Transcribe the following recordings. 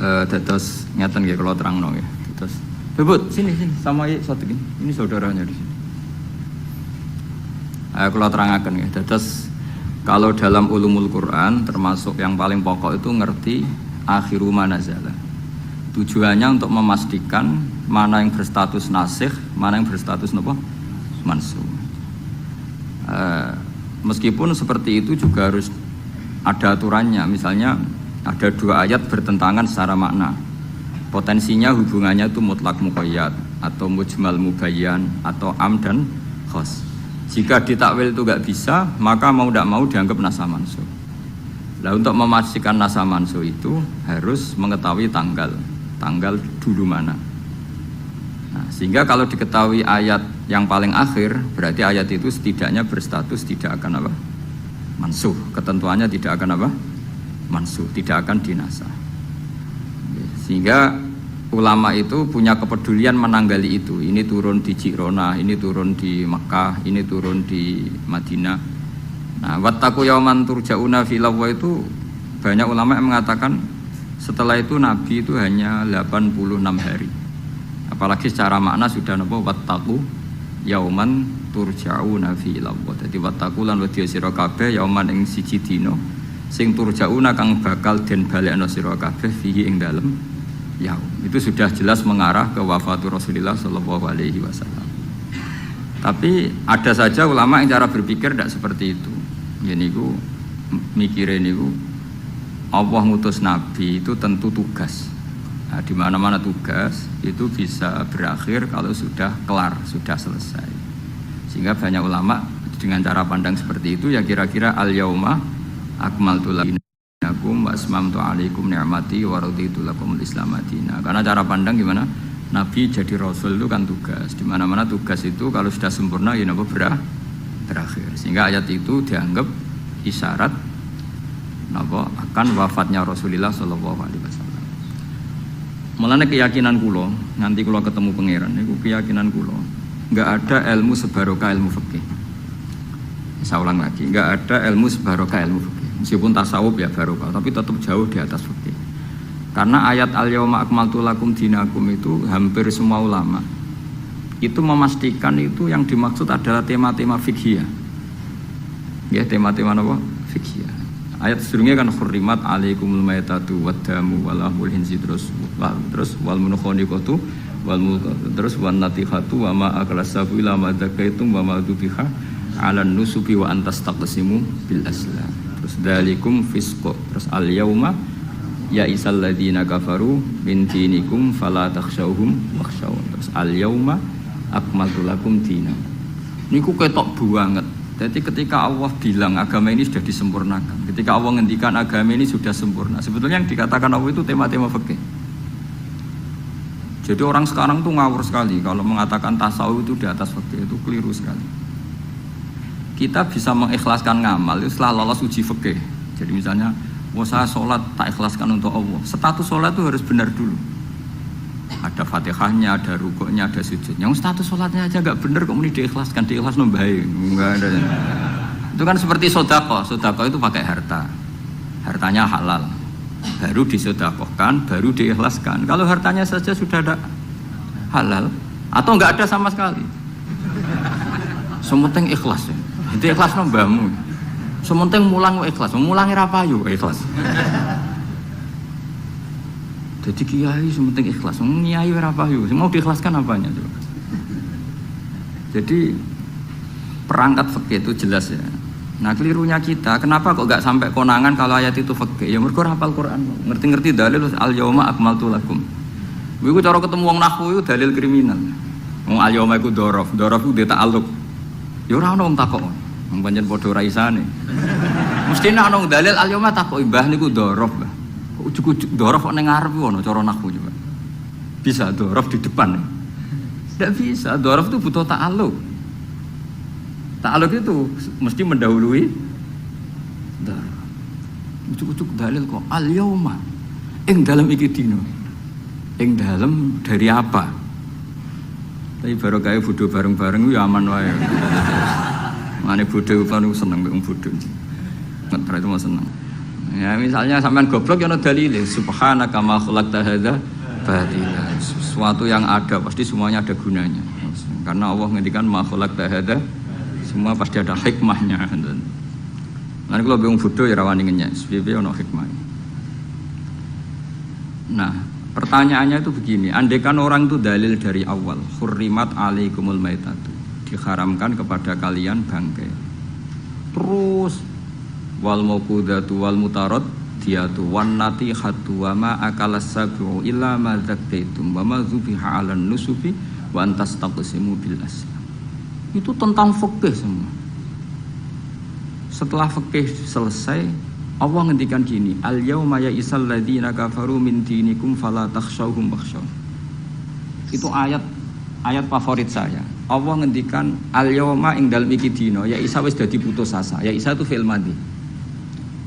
Dados ngeten nggih kula terangno nggih. Dados Bebut sini sama satu ini saudaranya di sini. Kula terangaken nggih. Dados kalau dalam ulumul Quran termasuk yang paling pokok itu ngerti akhiru manazala. Tujuannya untuk memastikan mana yang berstatus nasikh, mana yang berstatus napa? Mansukh. Meskipun seperti itu juga harus ada aturannya. Misalnya ada dua ayat bertentangan secara makna. Potensinya hubungannya itu mutlak muqayyad atau mujmal mubayyan atau am dan khos. Jika ditakwil itu enggak bisa, maka mau tidak mau dianggap nasakh mansukh. Nah, untuk memastikan nasakh mansukh itu harus mengetahui tanggal dulu mana. Nah, sehingga kalau diketahui ayat yang paling akhir, berarti ayat itu setidaknya berstatus tidak akan apa? Mansukh. Ketentuannya tidak akan apa? Mansukh, tidak akan dinasakh. Sehingga ulama itu punya kepedulian menanggali itu. Ini turun di Jirona, ini turun di Makkah, ini turun di Madinah. Nah, wattaqu yauman turja'una fil itu banyak ulama yang mengatakan setelah itu Nabi itu hanya 86 hari. Apalagi secara makna sudah napa wattaqu yauman turja'una fil Jadi wattaqu lan wedya sira kabeh yauman ing siji dina sing turja'una kang bakal den balekno sira kabeh fihi ing dalem yaum. Itu sudah jelas mengarah ke wafatu Rasulullah sallallahu alaihi wasallam. Tapi ada saja ulama yang cara berpikir tidak seperti itu. Ya niku mikire niku Allah ngutus Nabi itu tentu tugas. Nah, di mana-mana tugas itu bisa berakhir kalau sudah kelar, sudah selesai. Sehingga banyak ulama dengan cara pandang seperti itu ya kira-kira al-yauma akmaltu lakum wa asmamtu alaikum ni'mati wa raditu lakumul Islam madina. Karena cara pandang gimana? Nabi jadi rasul itu kan tugas. Di mana-mana tugas itu kalau sudah sempurna ya napa berakhir. Sehingga ayat itu dianggap isyarat napa akan wafatnya Rasulullah sallallahu alaihi wasallam. Mulane keyakinan kula, nanti kula ketemu pangeran niku keyakinan kula, enggak ada ilmu sebarokah ilmu fikih. Saya ulang lagi, enggak ada ilmu sebarokah ilmu fikih. Meskipun tasawuf ya barokah, tapi tetap jauh di atas fikih. Karena ayat al-yauma akmaltu lakum dinakum itu hampir semua ulama itu memastikan itu yang dimaksud adalah tema-tema fikih. Ya, tema-tema apa? Fikih. Ayat sebelumnya kan hurrimat alaikumul maitatu waddamu walahmul hinzi terus wal munkhaniqatu wal terus wan natihatu wa ma aklasabu ila ma zakaitum wa ma dubiha 'alan nusubi wa antas taqsimu bil aslam. Terus dalikum fisq. Terus al yauma ya isal ladina kafaru min dinikum fala takhshawhum wakhshawun. Terus al yauma akmaltu lakum dinakum. Niku ketok banget. Jadi ketika Allah bilang agama ini sudah disempurnakan, ketika Allah ngendikan agama ini sudah sempurna, sebetulnya yang dikatakan Allah itu tema-tema fikih. Jadi orang sekarang tuh ngawur sekali kalau mengatakan tasawuf itu di atas fikih, itu keliru sekali. Kita bisa mengikhlaskan ngamal itu setelah lolos uji fikih. Jadi misalnya, saya sholat tak ikhlaskan untuk Allah. Status sholat itu harus benar dulu. Ada fatihahnya, ada rukuknya, ada sujudnya. Yang status sholatnya aja nggak benar kok ini diikhlaskan, diikhlas baik. Enggak ada. Itu kan seperti sodako. Sodako itu pakai harta, hartanya halal, baru disodakohkan, baru diikhlaskan. Kalau hartanya saja sudah ada halal atau nggak ada sama sekali, sementing ikhlas ya. Itu ikhlas mbahmu. Sementing mulang ikhlas, mulangi rapayu ikhlas. Jadi kiai sementing ikhlas, nyai rapayu, mau diikhlaskan apanya tuh? Jadi perangkat fikih itu jelas ya. Nah kelirunya kita, kenapa kok nggak sampai konangan kalau ayat itu fikih? Ya mereka hafal Quran, ngerti-ngerti dalil al yauma akmaltu lakum. Iku cara ketemu wong nahwu itu dalil kriminal. Wong al yauma iku dzaraf itu dia ta'alluq. Ya ora ono wong takok. Wong pancen padha ra isane. Mesti nek ono dalil al yauma takok mbah niku dzaraf. Ujuk-ujuk dzaraf ning ngarep ono cara nahwu juga. Bisa dzaraf di depan. Tidak bisa, dzaraf itu butuh ta'alluq. Ta'alluq itu mesti mendahului dzaraf. Ujuk-ujuk dalil kok al yauma ing dalem iki dina. Ing dalem dari apa? Tapi baru kayak bodoh bareng-bareng ya aman wae. Mane bodoh kan seneng mbek wong bodoh. Ngetra itu mau seneng. Ya misalnya sampean goblok ya ono dalile subhanaka ma khalaqta hadza batila. Sesuatu yang ada pasti semuanya ada gunanya. Karena Allah ngendikan ma khalaqta hadza semua pasti ada hikmahnya. Lan kalau bingung bodoh ya rawani ngenyek, piye ono hikmah. Nah, pertanyaannya itu begini, andaikan orang itu dalil dari awal, hurrimat alaikumul maitatu, diharamkan kepada kalian bangkai. Terus wal mauqudatu wal mutarad diatu wan natihatu wa ma akalas sabu illa ma zakkaitum wa ma zubiha 'alan nusubi wa antastaqsimu bil aslam. Itu tentang fikih semua. Setelah fikih selesai, Allah ngendikan gini, al yauma ya'isal ladzina kafaru min dinikum fala takhshawhum wakhshaw. Itu ayat favorit saya. Allah ngendikan al yauma ing dalem iki dina, ya Isa wis dadi putus asa. Ya Isa itu fi'il madhi.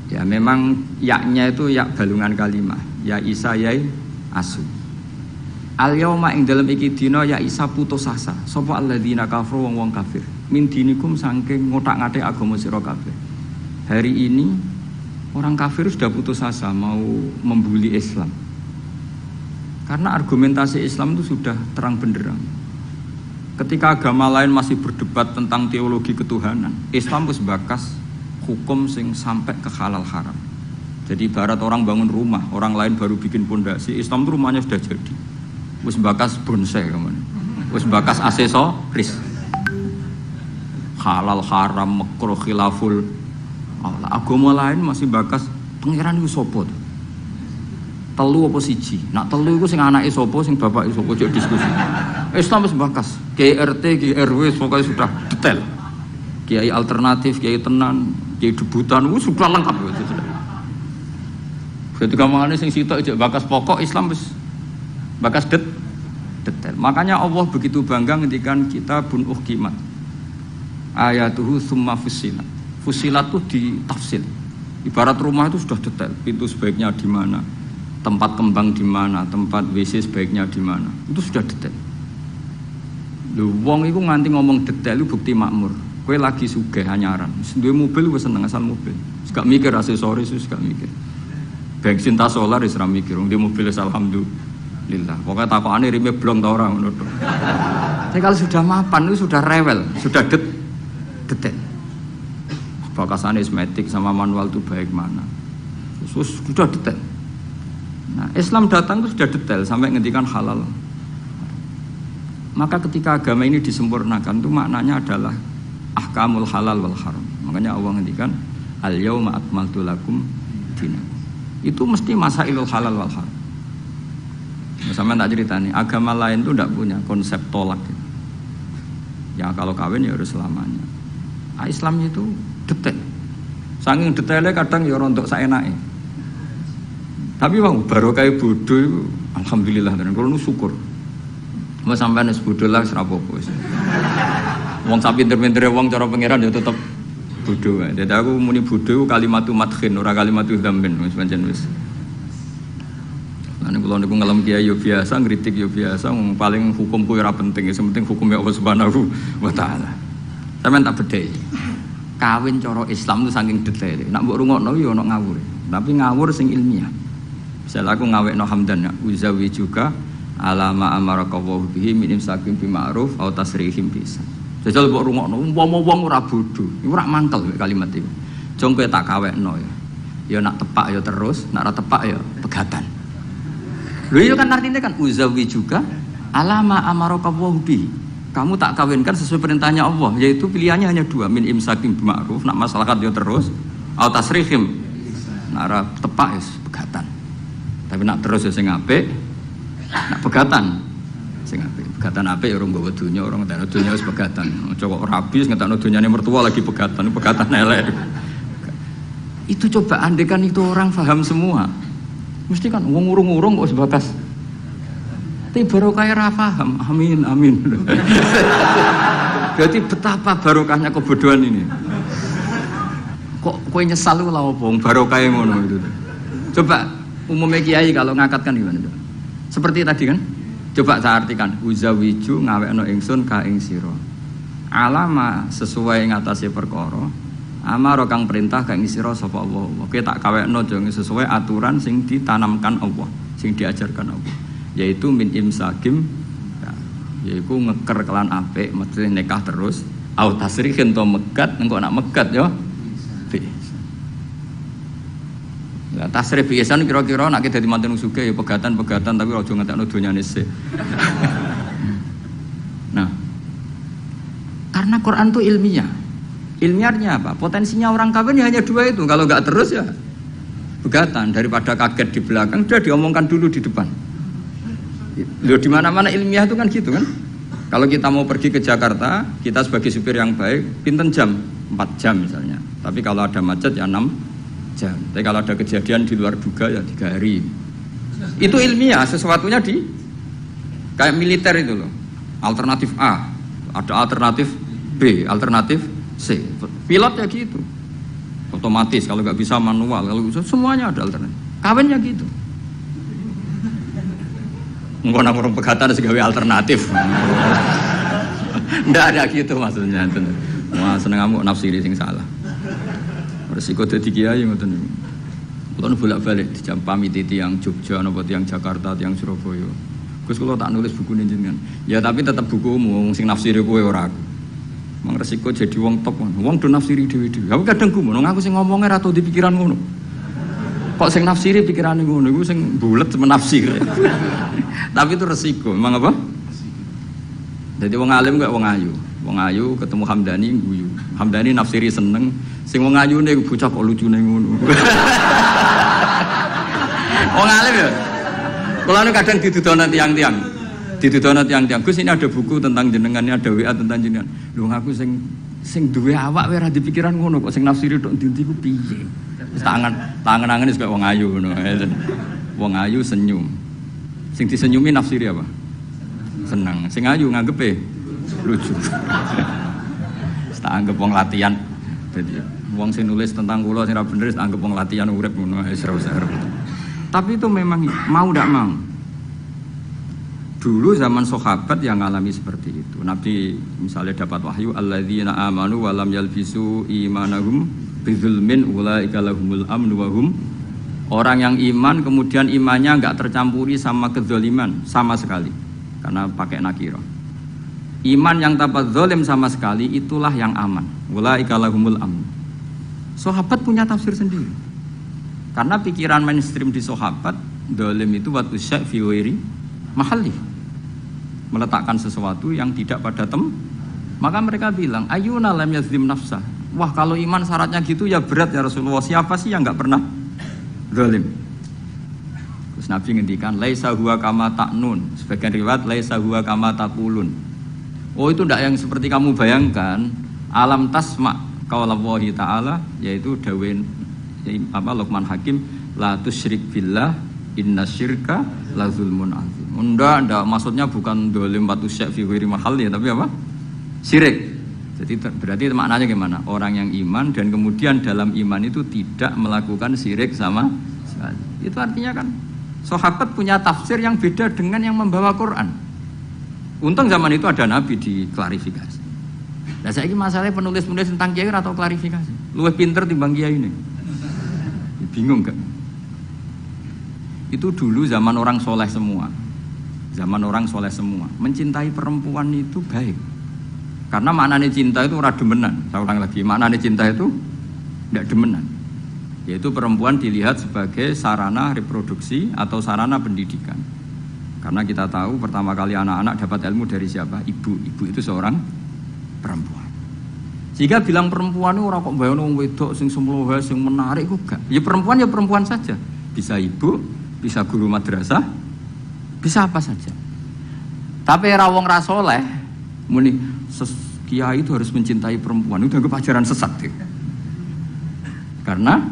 Ya memang yaknya itu yak balungan kalimah. Ya Isa yai asu. Al yauma ing dalem iki dina ya Isa putus asa. Sapa alladzina kafaru wong kafir. Min dinikum saking ngotak-ngatik agama sira kabeh. Hari ini orang kafir sudah putus asa mau membuli Islam. Karena argumentasi Islam itu sudah terang benderang. Ketika agama lain masih berdebat tentang teologi ketuhanan, Islam wis bakas hukum sing sampai ke halal haram. Jadi barat orang bangun rumah, orang lain baru bikin pondasi, Islam itu rumahnya sudah jadi. Wis bakas bonsai kemana? Wis bakas aksesoris. Halal haram makruh khilaful Allah. Agama lain masih bakas pangeran iku sapa to? Telu apa siji? Nak telu iku sing anake sapa, sing bapake sapa, cek diskusi. Islam wis bakas. KRT, KRW pokoknya sudah detail. Kiai alternatif, kiai tenan, kiai debutan, sudah lengkap itu sudah. Ketika mangane sing sitok cek bakas pokok Islam wis bakas detail. Makanya Allah begitu bangga ngendikan kitabun uhkimat. Ayatuhu summa fussilat. Fusilat itu ditafsir. Ibarat rumah itu sudah detail. Pintu sebaiknya di mana, tempat kembang di mana, tempat WC sebaiknya di mana. Itu sudah detail. Lho wong iku nganti ngomong detail itu bukti makmur. Kowe lagi sugih anyaran. Duwe mobil wis seneng asal mobil. Gak mikir aksesoris wis gak mikir. Bensin tas solar wis ra mikir. Wong di mobil alhamdulillah. Pokoke takokane rime blong ta ora ngono to. Tapi kalau sudah mapan itu sudah rewel, sudah detail. Bakasan esmetik sama manual itu baik mana, sudah detail. Nah, Islam datang itu sudah detail sampai ngendikan halal. Maka ketika agama ini disempurnakan itu maknanya adalah ahkamul halal wal haram. Makanya Allah ngendikan al yauma akmaltu lakum dinakum. Itu mesti masailul halal wal haram. Sama tak ceritanya, agama lain itu tidak punya konsep tolak. Ya kalau kawin ya harus selamanya. Islam itu detail. Saking detailnya kadang ya rontok saenake. Tapi wong barokah bodho iku alhamdulillah tenan kula syukur. Mau sampean wis bodho lah wis ra apa-apa wis. Wong sak pinter-pintere wong cara pangeran ya tetep bodho wae. Dadi aku muni bodho kalimatu madkhin ora kalimatu dzambin wis pancen wis. Lan kula niku ngelem kiai yo biasa, ngritik yo biasa, paling hukumku ora penting, sing penting hukume Allah Subhanahu wa taala. Sampeyan tak bedhei. Kawin cara Islam itu saking detail. Nak mbok rungokno yo ono ngawur. Tapi ngawur sing ilmiah. Misal aku ngawekno hamdan ya, uzawi juga alama amarakallahu bihi min imsakin bi ma'ruf au tasrihim bisa. Jajal mbok rungokno umpama wong ora bodho, iku ora mangkel kalimat iki. Jong kowe tak kawekno ya. Ya nak tepak ya terus, nak ora tepak ya pegatan. Lho iya kan artinya kan uzawi juga alama amarakallahu bihi. Kamu tak kawinkan sesuai perintahnya Allah, yaitu pilihannya hanya dua, min imsakin bima'ruf, nak masyarakat dia terus, au tasrihim, nak tepak ya pegatan. Tapi nak terus ya sing apik, nak pegatan, sing apik. Pegatan apik ya orang bawa dunia, orang ngetakno dunia wis pegatan. Cowok rabi ngetakno dunyane mertua lagi pegatan elek. Itu coba andekan itu orang paham semua. Mesti kan wong urung-urung kok sebatas. Tapi barokah ora paham. Amin amin. Berarti betapa barokahnya kebodohan ini. Kok kowe nyesal lho apa wong barokah ngono itu. Coba umumnya kiai kalau ngakatkan gimana tuh? Seperti tadi kan? Coba saya artikan uzawiju ngawekno ingsun ka ing sira. Alama sesuai ngatasi perkara Amaro kang perintah kang ngisira sapa Allah. Kowe tak kawekno aja sesuai aturan sing ditanamkan Allah, sing diajarkan Allah. Yaitu min imsakim, yaitu ngeker kelan apik, mesti nikah terus. Au tasrihin to megat, engko nak megat yo. Ya tasrih biasan kira-kira nak dadi manten sugih ya pegatan-pegatan tapi aja ngentekno donyane sik. Nah, karena Quran itu ilmiah. Ilmiahnya apa? Potensinya orang kawin ya hanya dua itu. Kalau nggak terus ya pegatan, daripada kaget di belakang sudah diomongkan dulu di depan. Loh, di mana-mana ilmiah itu kan gitu kan. Kalau kita mau pergi ke Jakarta, kita sebagai supir yang baik, pinten jam? 4 jam misalnya. Tapi kalau ada macet ya 6 jam. Tapi kalau ada kejadian di luar duga ya 3 hari. Itu ilmiah, sesuatunya di kayak militer itu loh. Alternatif A, ada alternatif B, alternatif C. Pilot ya gitu. Otomatis kalau nggak bisa manual, kalau bisa semuanya ada alternatif. Kawin ya gitu. Engko nang urung pegatan segawe alternatif. Ndak ada gitu maksudnya. Wah, seneng kamu nafsiri sing salah. Resiko dadi kiai ngoten niku. Kula bolak-balik dijampami tiyang Jogja napa tiyang Jakarta, tiyang Surabaya. Gus kula tak nulis buku jenengan. Ya tapi tetep bukumu wong sing nafsiri kowe ora aku. Mang resiko jadi wong top. Wong do nafsiri dhewe-dhewe. Aku kadang gumun aku sing ngomongnya ra tau di pikiran ngono. Kok sing nafsiri pikirane ngono iku sing bulet menafsir. Tapi itu resiko, memang apa? Jadi wong alim gak wong ayu. Wong ayu ketemu Hamdani guyu. Hamdani nafsiri seneng, sing wong ayune bocah kok lucune ngono. Wong alim ya. Kula nu kadang didudono tiang-tiang. Didudono tiang-tiang. Gus ini ada buku tentang jenengannya, ada WA tentang jenengan. Lho aku sing duwe awak wae ora dipikiran ngono kok sing nafsiri tok ndi-ndi ku piye? Tangan-tangan wis kaya wong ayu ngono. Wong ayu senyum. Sing disenyumi nafsiri apa? Senang. Sing ayu nganggepe lucu. Tak anggap wong latihan. Jadi wong sing nulis tentang kula sing ora bener tak anggap wong latihan urip ngono wis ora usah. Tapi itu memang mau ndak mau. Dulu zaman sahabat yang ngalami seperti itu. Nabi misalnya dapat wahyu alladzina amanu wa lam yalbisu imanahum bidzulmin ulaika lahumul amnu wa hum. Orang yang iman kemudian imannya enggak tercampuri sama kezaliman sama sekali. Karena pakai nakirah. Iman yang tanpa zalim sama sekali itulah yang aman. Ulaika lahumul amnu. Sahabat punya tafsir sendiri. Karena pikiran mainstream di sahabat, zalim itu watu syai' fi ghairi mahalli. Meletakkan sesuatu yang tidak pada maka mereka bilang ayyuna lam yazlim nafsah. Wah kalau iman syaratnya gitu ya berat ya Rasulullah. Siapa sih yang enggak pernah zalim? Terus Nabi ngendikan laisa huwa kama ta'nun. Sebagian riwayat laisa huwa kama taqulun. Oh itu enggak yang seperti kamu bayangkan. Alam tasma qaulallahi ta'ala, yaitu dawuh Luqman Hakim, la tusyrik billah innasyirka la zulmun azim. Enggak, maksudnya bukan dolim batu syek fi ghairi mahalli, tapi apa? Syirik. Jadi berarti maknanya gimana? Orang yang iman dan kemudian dalam iman itu tidak melakukan syirik sama sekali. Itu artinya kan sahabat punya tafsir yang beda dengan yang membawa Quran. Untung zaman itu ada Nabi diklarifikasi. Nah saya ini masalahnya penulis-penulis tentang kiai atau klarifikasi. Luwih pinter timbang kiai ini. Bingung kan? Itu dulu zaman orang soleh semua. Zaman orang soleh semua. Mencintai perempuan itu baik. Karena maknanya cinta itu ora demenan. Saya ulang lagi, maknanya cinta itu tidak demenan. Yaitu perempuan dilihat sebagai sarana reproduksi atau sarana pendidikan. Karena kita tahu pertama kali anak-anak dapat ilmu dari siapa? Ibu. Ibu itu seorang perempuan. Jika bilang perempuan itu orang kok bayang wong wedok sing semlohe sing menarik kok gak. Ya perempuan saja. Bisa ibu, bisa guru madrasah, bisa apa saja. Tapi ra wong ra saleh muni kiai itu harus mencintai perempuan. Itu dianggap ajaran sesat. Karena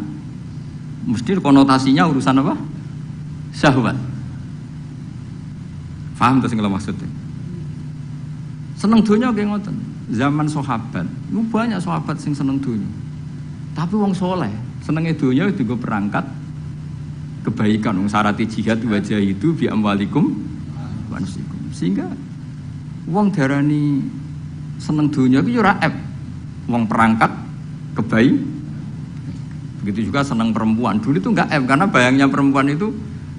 mesti konotasinya urusan apa? Syahwat. Paham tuh sing kula maksudnya? Seneng dunya nggih ngoten. Zaman sahabat, itu banyak sahabat sing seneng dunia. Tapi wong soleh, senengnya dunia juga perangkat kebaikan. Wong syarat jihad wajah itu bi amwalikum wa anfusikum. Sehingga wong darani seneng dunia itu ora ep. Wong perangkat Begitu juga senang perempuan. Dulu itu enggak karena bayangnya perempuan itu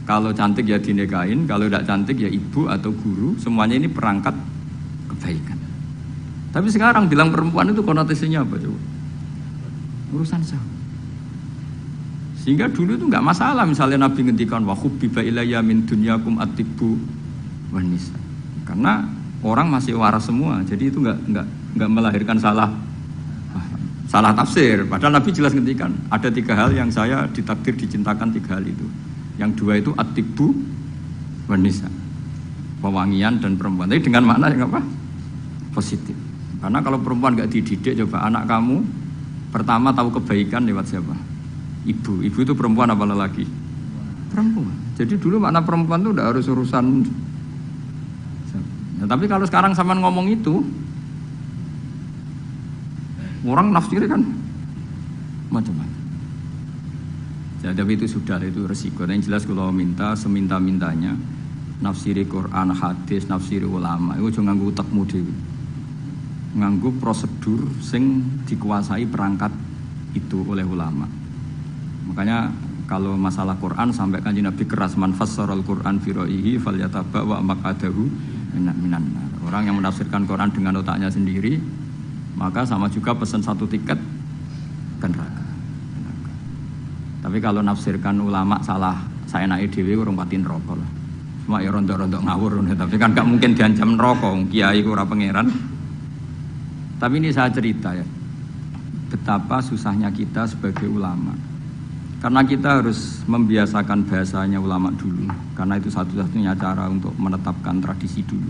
kalau cantik ya dinikahin, kalau tidak cantik ya ibu atau guru, semuanya ini perangkat kebaikan. Tapi sekarang bilang perempuan itu konotasinya apa coba? Urusan syahwat. Sehingga dulu itu enggak masalah misalnya Nabi ngendikan wa hubbiba ilayya min dunyakum at-tibbu wan nisa. Karena orang masih waras semua, jadi itu enggak melahirkan salah tafsir. Padahal Nabi jelas ngendikan ada 3 hal yang saya ditakdir dicintakan 3 hal itu. Yang 2 itu at-tibbu wan nisa. Pewangian dan perempuan. Tapi dengan makna yang apa? Positif. Karena kalau perempuan enggak dididik, coba anak kamu pertama tahu kebaikan lewat siapa? Ibu. Ibu itu perempuan apa lelaki? Perempuan. Jadi dulu makna perempuan itu udah harus urusan. Nah, tapi kalau sekarang sampean ngomong itu, orang nafsirnya kan macam-macam. Ya, tapi itu sudah, itu resiko. Yang jelas kalau minta seminta-mintanya nafsiri Quran, hadis, nafsiri ulama, itu jangan nganggo utekmu dhewe. Nganggo prosedur sing dikuasai perangkat itu oleh ulama. Makanya kalau masalah Quran sampai Kanjeng Nabi keras man fassarul Quran fi ra'yihi falyataba wa maqadahu minan nar. Orang yang menafsirkan Quran dengan otaknya sendiri maka sama juga pesan 1 tiket ke neraka. Tapi kalau nafsirkan ulama salah, saya naik dhewe urung pati neraka lah. Cuma ya rontok-rontok ngawur, tapi kan gak mungkin diancam neraka, kiai ora pangeran. Tapi ini saya cerita ya, betapa susahnya kita sebagai ulama. Karena kita harus membiasakan bahasanya ulama dulu, karena itu satu-satunya cara untuk menetapkan tradisi dulu.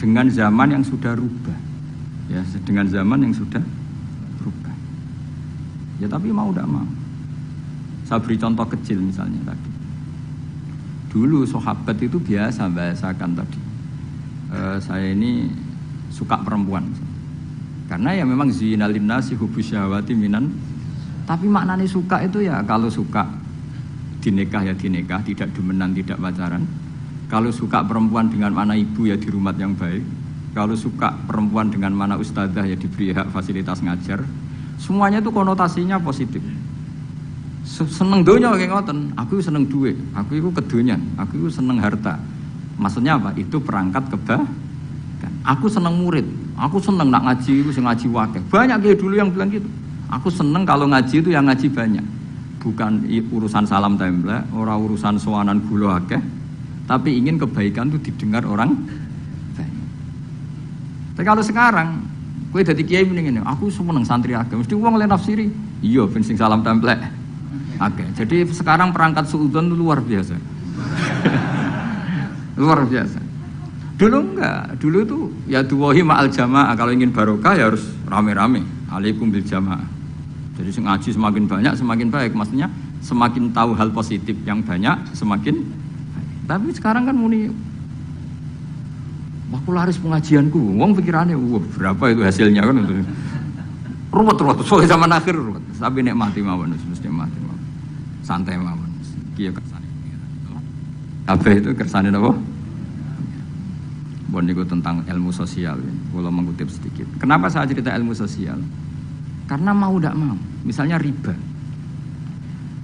Dengan zaman yang sudah rubah, ya, dengan zaman yang sudah rubah. Ya tapi mau tidak mau. Saya beri contoh kecil misalnya tadi. Dulu sahabat itu biasa bahasakan tadi. Saya ini suka perempuan. Karena ya memang zinalin nasi hubus syahwati minan. Tapi maknanya suka itu ya kalau suka dinikah ya dinikah, tidak demenan, tidak pacaran. Kalau suka perempuan dengan mana ibu ya di rumah yang baik. Kalau suka perempuan dengan mana ustadzah ya diberi hak fasilitas ngajar. Semuanya itu konotasinya positif. Seneng donya kayak ngoten. Aku seneng duit, aku itu kedonyan, aku itu seneng harta. Maksudnya apa? Itu perangkat kebaikan. Aku seneng murid, aku seneng nak ngaji, aku sing ngaji wakil. Banyak kayak dulu yang bilang gitu. Aku seneng kalau ngaji itu yang ngaji banyak. Bukan urusan salam template, orang urusan sowanan gula akeh, tapi ingin kebaikan itu didengar orang banyak. Tapi kalau sekarang, kowe dadi kiai mending ngene, aku seneng santri akeh, mesti wong le nafsiri. Iya ben sing salam template. Akeh. Jadi sekarang perangkat suudzon itu luar biasa. Luar biasa. Dulu enggak, dulu itu ya duwahi ma'al jamaah, kalau ingin barokah ya harus rame-rame. Alaikum bil jamaah. Jadi ngaji semakin banyak semakin baik, maksudnya semakin tahu hal positif yang banyak semakin baik. Tapi sekarang kan muni aku laris pengajianku, wong pikirannya wah berapa itu hasilnya kan itu. Ruwet soal zaman akhir ruwet. Tapi nikmati mawon mesti nikmati mawon. Santai mawon. Ki ya kersane. Apa itu kersane napa? Bon niku tentang ilmu sosial ya. Kalau mengutip sedikit. Kenapa saya cerita ilmu sosial? Karena mau tidak mau. Misalnya riba.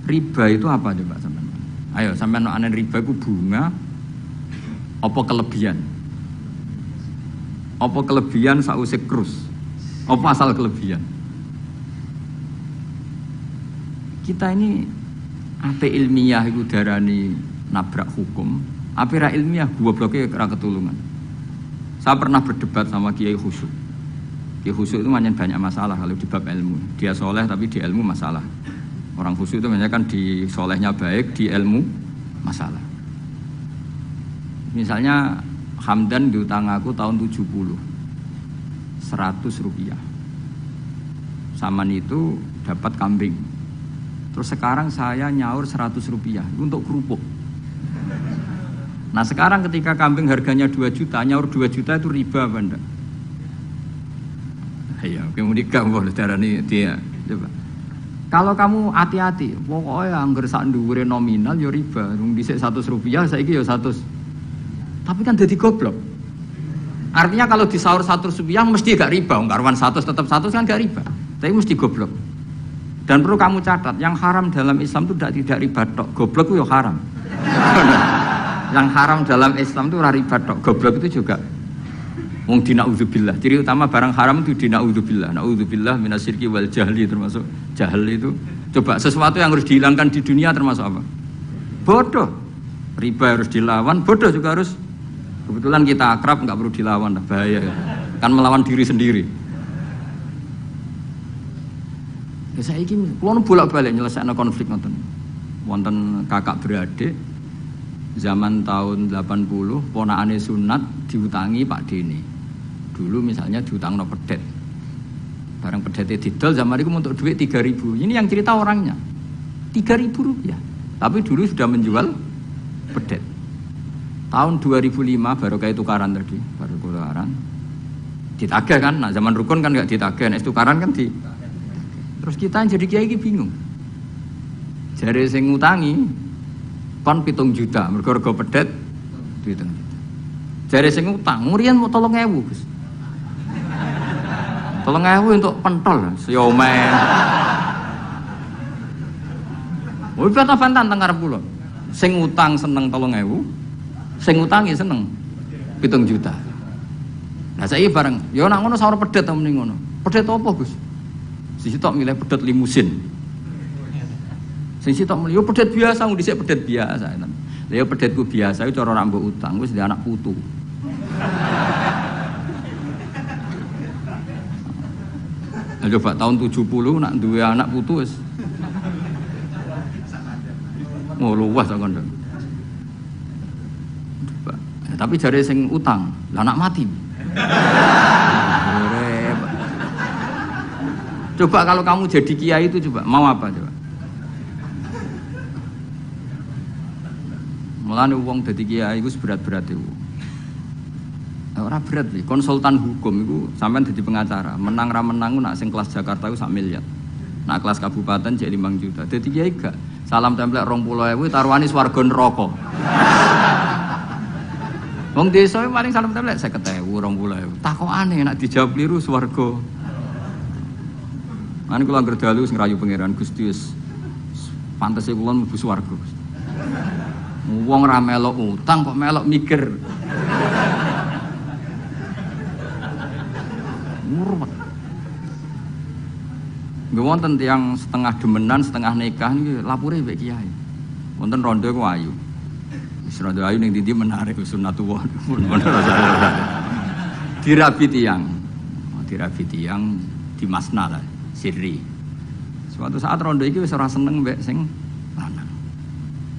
Riba itu apa coba sampean? Ayo sampean anen riba itu bunga apa kelebihan? Apa kelebihan sausé krus? Apa asal kelebihan? Kita ini ape ilmiah itu darani nabrak hukum, ape ra ilmiah gobloknya ra ketulungan. Saya pernah berdebat sama Kiai Khusyuk. Kiai Khusyuk itu banyak masalah kalau di bab ilmu. Dia soleh tapi di ilmu masalah. Orang khusyuk itu banyak kan di solehnya baik, di ilmu masalah. Misalnya Hamdan diutang aku tahun 70 100 rupiah. Saman itu dapat kambing. Terus sekarang saya nyaur 100 rupiah untuk kerupuk. Nah sekarang ketika kambing harganya 2 juta, nyaur 2 juta itu riba apa enggak? Iya, kemudian kamu darani dia. Coba. Kalau kamu hati-hati, pokoknya anggar sak dhuwure nominal ya riba. Wong dhisik 100 rupiah, saiki ya 100. Tapi kan jadi goblok. Artinya kalau disaur 100 rupiah mesti gak riba, karwan 100 tetap 100 kan gak riba. Tapi mesti goblok. Dan perlu kamu catat, yang haram dalam Islam itu tidak riba tok. Goblok itu ya haram. Yang haram dalam Islam itu riba tok. Goblok itu juga. Wong dina'udzubillah. Ciri utama barang haram itu dina'udzubillah. Na'udzubillah minasyirki wal jahli, termasuk jahil itu. Coba sesuatu yang harus dihilangkan di dunia termasuk apa? Bodoh. Riba harus dilawan, bodoh juga harus. Kebetulan kita akrab, nggak perlu dilawan, bahaya kan melawan diri sendiri. Ya saya ini, kalau bolak-balik nyelesaikan konflik wonten kakak beradik zaman tahun 80, ponakane sunat diutangi Pak Dini. Dulu misalnya diutang pedet, barang pedetnya didol zaman itu untuk duit 3.000. Ini yang cerita orangnya, 3.000 rupiah. Tapi dulu sudah menjual pedet. Tahun 2005 baru kayak tukaran tadi, baru tukaran. Ditagih kan, nah zaman rukun kan nggak ditagih, nah tukaran kan di. Terus kita yang jadi kiai ini bingung. Jare sing ngutangi kon 7 juta, mergo pedet duit. Jare sing ngutang, murian mau 3.000, Gus. 3.000 untuk pentol, siomen. Woi bantah-bantah teng arep kula. Sing ngutang seneng 3.000. Sing ngutangi seneng 7 juta. Nah saya bareng, ya nak ngono sawur pedet ta mending ngono. Pedet apa, Gus? Sisi tok milih pedet limusin. Sing sitok milih yo pedet biasa, wong dhisik pedet biasa. Lah yo pedetku biasa iku cara nak mbok utang wis di anak putu. Nah, coba tahun 70 nak duwe anak putu wis. Mau luas kok kandha. Tapi jare sing utang, lah anak mati. Coba kalau kamu jadi kiai itu coba mau apa coba? Mulane wong dadi kiai iku berat-berat iku. Ora berat iki, konsultan hukum iku sampean dadi pengacara, menang ra menang nak sing kelas Jakarta iku 1 miliar. Nak kelas kabupaten cek 5 juta. Dadi kiai gak salam templek 20.000 taruhane swarga neraka. Wong desa paling salam templek 50.000, 20.000. Takokane nek dijawab kliru swarga. Mane kula anggere dalu sing rayu pangeran Gusti wis pantese kula mlebu swarga. Wong ra melok utang kok melok mikir. Murwet. Nggih wonten tiyang setengah demenan, setengah nikah niki lapure mbek kiai. Wonten rondo ku ayu. Rondo ayu ning ndi menarik sunatullah. Dirabi tiyang. Dirabi tiyang di Masna lah, sirri. Suatu saat rondo iki wis ora seneng mbek sing lanang.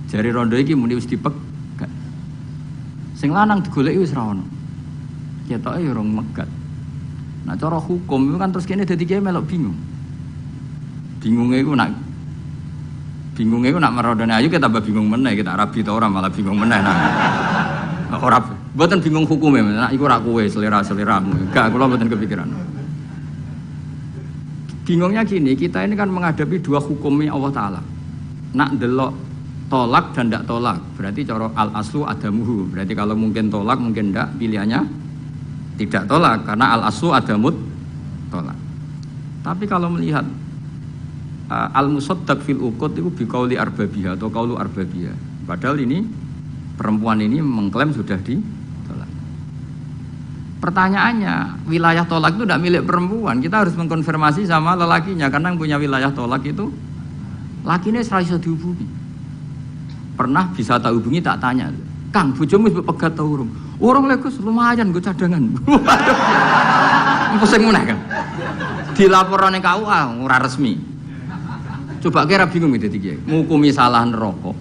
Jari rondo iki muni wis dipegat. Sing lanang digoleki wis ra ono. Ketoke ya rong megat. Nah cara hukum itu kan terus kene dadi kiai melok bingung. Bingungnya itu nak merondone ayu kita tambah bingung meneh, kita rabi ta ora malah bingung meneh. Nah, ora mboten bingung hukume, nak iku ora kowe selera-seleramu. Enggak, kula mboten kepikiran. Bingungnya gini, kita ini kan menghadapi dua hukumnya Allah Ta'ala. Nak delok tolak dan ndak tolak, berarti cara al-aslu adamuhu. Berarti kalau mungkin tolak, mungkin ndak, pilihannya tidak tolak, karena al-aslu adamut tolak. Tapi kalau melihat al-musaddaq fil uqud itu biqauli arbabiyah atau qaulu arbabiyah. Padahal ini perempuan ini mengklaim sudah ditolak. Pertanyaannya, wilayah tolak itu tidak milik perempuan. Kita harus mengkonfirmasi sama lelakinya karena yang punya wilayah tolak itu lakinya ora iso dihubungi. Pernah bisa tak hubungi tak tanya, "Kang, bojomu wis pegat ta urung?" "Urung lek Gus, lumayan nggo cadangan." Pusing meneh kan. Dilaporane KUA ora resmi. Coba kira bingung itu tiga, ngukumi salah neraka,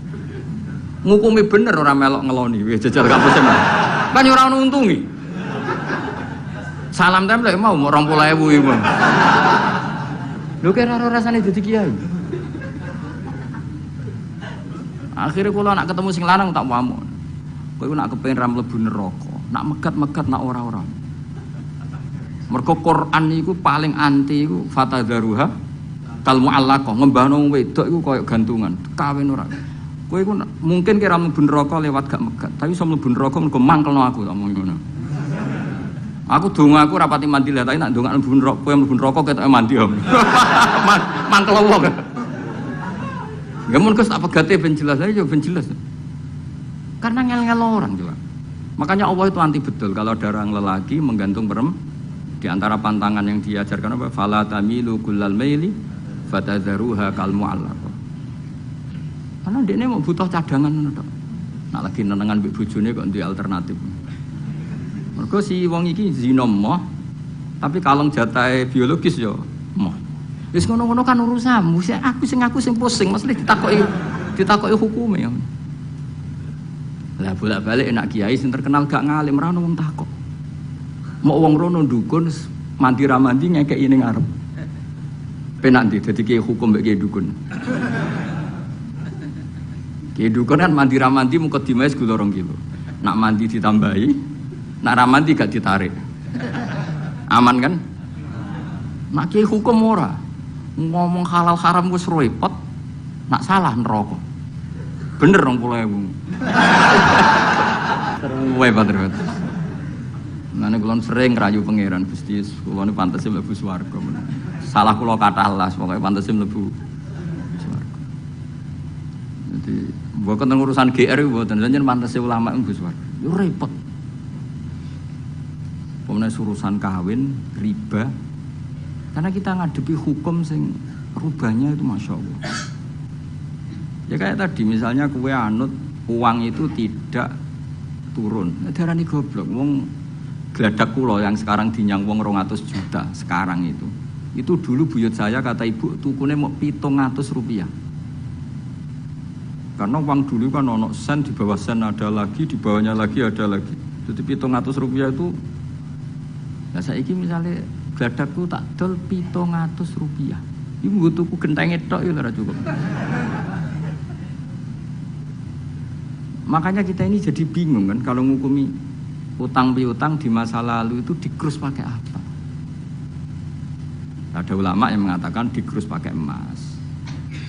ngukumi bener orang melok ngeloni, jajal kampus emang, kan orang untungi, salam template mau 20.000 ibu, lu kira rasanya itu tiga, akhirnya kalau nak ketemu sing lanang tak mau, kau nak kepengen ram lebu neraka, nak megat nak orang, mergo Quran itu paling anti itu fatadharuha. Kal mu'allaqah ngembahno wedok iku koyo gantungan, kawin ora. Kowe iku mungkin kira mlebu neraka lewat gak megat, tapi iso mlebu neraka mergo mangkelno aku tak omong ngono. Aku donga aku rapati mandi lah, tapi nak donga mlebu neraka, kowe mlebu neraka ketoke mandi om. Mangklowo. Gamun kes tak pegate ben jelas aja ben jelas. Karena ngel-ngel orang juga. Makanya Allah itu anti betul kalau ada orang lelaki menggantung di antara pantangan yang diajarkan apa? Fala tamilu kullal maili fatadharuha kal mu'allaqah. Karena dia mau butuh cadangan ngono tok. Nak lagi nenengan mbek bojone kok duwe alternatif. Mergo si wong iki zina moh, tapi kalong jatahe biologis ya moh. Wis ngono-ngono kan urusanmu, aku sing pusing, mesti ditakoki hukume ya. Lah bolak-balik enak kiai sing terkenal gak ngalim ra ono wong takok. Mau wong rono dukun mandi ra mandi ngekeki ning arep. Penak ndi dadi kiai hukum mbek kiai dukun. Kiai dukun kan mandi ra mandi mukadimah gula 2 kilo. Nak mandi ditambahi, nak ra mandi gak ditarik. Aman kan? Nak kiai hukum ora. Ngomong halal haram wis repot. Nak salah neraka. Bener 20.000. Terus banget. Nane kula sering ngerayu pangeran Gusti, kula niku pantes mlebu swarga. Salah kula kathah las, pokoke pantes mlebu swarga. Jadi, mboten urusan GR mboten, jenengan pantes ulama mlebu swarga. Yo repot. Pemene urusan kawin, riba. Karena kita ngadepi hukum sing rubahnya itu Masya Allah. Ya kayak tadi misalnya kue anut uang itu tidak turun. Darani goblok. Wong geladak kula yang sekarang dinyang wong 200 juta sekarang itu. Itu dulu buyut saya kata ibu tukune mau 700 rupiah. Karena uang dulu kan ono sen, di bawah sen ada lagi, di bawahnya lagi ada lagi. Jadi 700 rupiah itu. Nah saiki misalnya geladakku tak dol 700 rupiah. Ibu tuku gentenge tok ya ora cukup. Makanya kita ini jadi bingung kan kalau ngukumi utang piutang di masa lalu itu dikrus pakai apa? Ada ulama yang mengatakan dikrus pakai emas.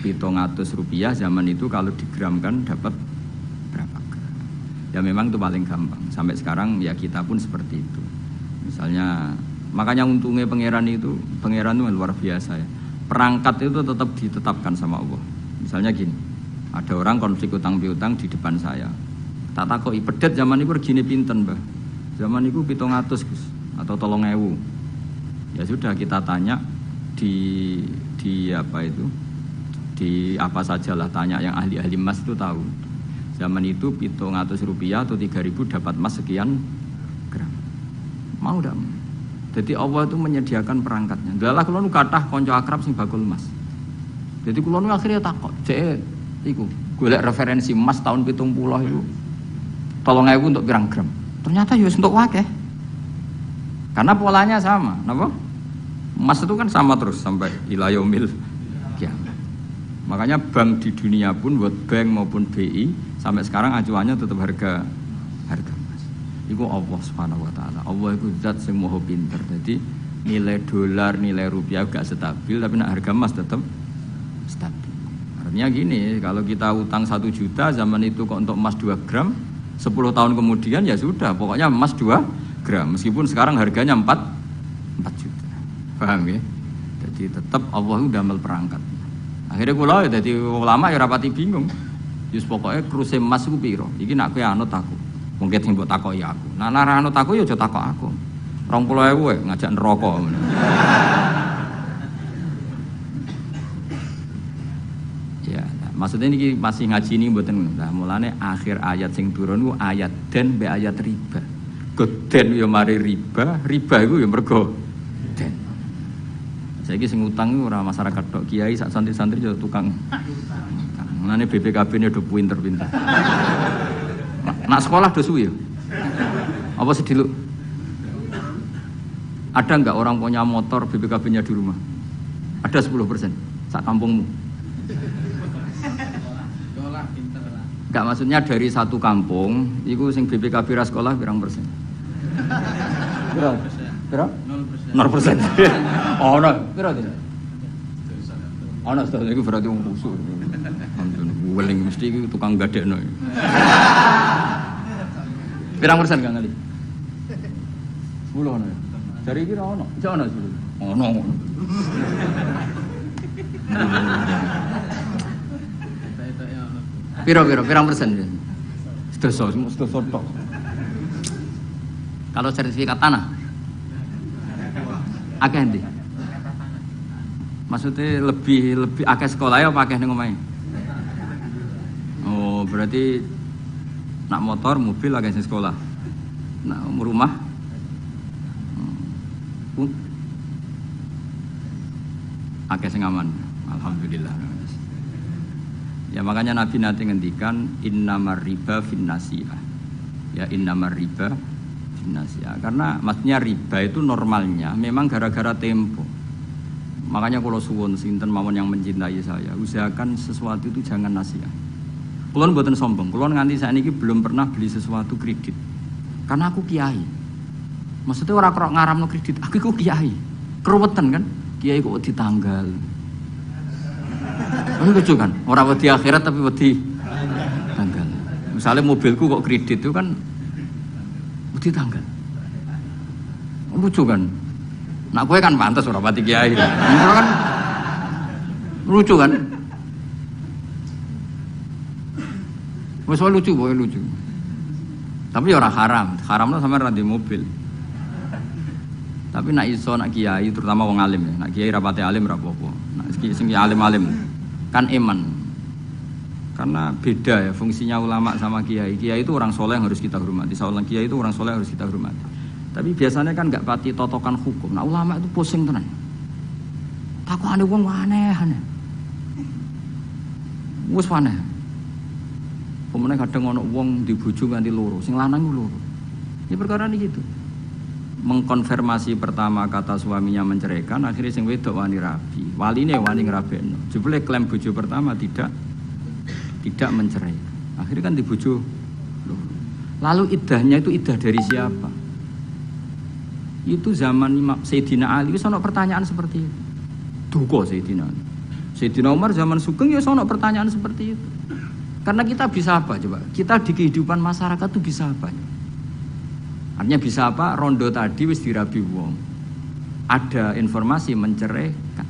700 rupiah zaman itu kalau digramkan dapat berapa gram? Ya memang itu paling gampang. Sampai sekarang ya kita pun seperti itu. Misalnya makanya untungnya pangeran itu luar biasa ya. Perangkat itu tetap ditetapkan sama Allah. Misalnya gini. Ada orang konflik utang piutang di depan saya. Tak takoki pedet zaman itu regine pinten, Mbah? Zaman itu 700 Gus atau 3.000. Ya sudah kita tanya di apa itu? Di apa sajalah tanya yang ahli-ahli emas itu tahu. Zaman itu 700 rupiah atau 3.000 dapat emas sekian gram. Mau ndak? Jadi Allah itu menyediakan perangkatnya. Dalah kula nu kathah kanca akrab sing bakul emas. Jadi kula nu akhirnya takok, "Cek iku golek referensi emas tahun 70 itu 3.000 untuk pirang gram. Ternyata ya untuk wakeh. Karena polanya sama, napa? Emas itu kan sama terus sampai ila yaumil kiamat. Makanya bank di dunia pun World Bank maupun BI sampai sekarang acuannya tetap harga emas. Iku Allah Subhanahu wa taala. Allah iku zat sing maha pinter. Jadi nilai dolar, nilai rupiah gak stabil tapi nak harga emas tetap stabil. Artinya gini, kalau kita utang 1 juta zaman itu kok untuk emas 2 gram 10 tahun kemudian ya sudah, pokoknya emas 2 gram meskipun sekarang harganya 4 juta. Paham ya? Jadi tetap Allah udah melperangkat. Akhirnya kula ya dadi ulama ya rapati bingung. Yus pokoknya kruse emas ku piro? Iki nak kowe anut aku. Mungkin sing mbok takoki aku. Nah nek anut aku ya aja takok aku. 20.000 ngajak neraka. Maksudnya ini masih ngaji ini mboten nah, mulane akhir ayat sing turun ku ayat den be ayat riba. Goden ya mari riba iku ya mergo den. Saiki sing utang iku ora masyarakat tok kiai sak santri-santri yo tukang. Mulane BPKB-ne do pinter-pinter. Nak sekolah do suwi yo. Apa sedih lu? Ada enggak orang punya motor BPKB-nya di rumah? Ada 10% sak kampungmu. Enggak maksudnya dari satu kampung, itu sing BPKB ra sekolah pirang persen? Pira? 0%. 0%. Oh, no. Pira itu? Oh, no, itu berarti wong kusuk. Weling mesti iki tukang gadekno. Pirang persen Kang Ali? 10. 10 ana. Jare iki ora ono. Iso ono 10. Ono. Pirang persen? Sedoso tok. Kalau sertifikat tanah akeh ndi? Maksudnya lebih akeh sekolah ya apa akeh ning omahe? Oh, berarti nak motor, mobil akeh sing sekolah. Nak rumah akeh sing aman. Alhamdulillah. Ya makanya Nabi nanti ngendikan innamar riba finnasiyah. Ya innamar riba finnasiyah. Karena maksudnya riba itu normalnya memang gara-gara tempo. Makanya kalau suwun sinten mawon yang mencintai saya, usahakan sesuatu itu jangan nasihat. Kulon mboten sombong, kulon nganti saiki belum pernah beli sesuatu kredit. Karena aku kiai. Maksudnya orang kok ngaramno kredit, aku kiai. Keruwetan kan? Kiai kok ditanggal. Kan lucu kan? Orang wedi akhirat tapi wedi tanggal. Misalnya mobilku kok kredit itu kan wedi tanggal. Lucu kan? Nak gue kan pantas orang pati kiai. Kan lucu kan? Wes lucu, boy lucu. Tapi orang haram. Haramnya sama randi mobil. Tapi nak iso nak kiai terutama wong alim ya. Nak kiai rapati alim rapopo. Nak sing alim-alim kan iman. Karena beda ya fungsinya ulama sama kiai. Kiai itu orang soleh yang harus kita hormati. Seorang kiai itu orang soleh yang harus kita hormati. Tapi biasanya kan enggak pati totokan hukum. Nah ulama itu pusing tenan. Takokane wong aneh-aneh. Wes aneh. Pemene kadang ono wong dibojo nganti loro, sing lanang ku loro. Ya perkara iki gitu. Mengkonfirmasi pertama kata suaminya menceraikan, akhirnya sing wedok wani rabi. Waline wani ngrabekno. Jebule klaim bojo pertama tidak mencerai. Akhirnya kan dibojo. Lalu iddahnya itu iddah dari siapa? Itu zaman Sayyidina Ali wis ana pertanyaan seperti itu. Duka Sayyidina Ali. Sayyidina Umar zaman Sugeng ya ana pertanyaan seperti itu. Karena kita bisa apa coba? Kita di kehidupan masyarakat tuh bisa apa? Artinya bisa apa? Rondo tadi wis dirabi wong. Ada informasi menceraikan.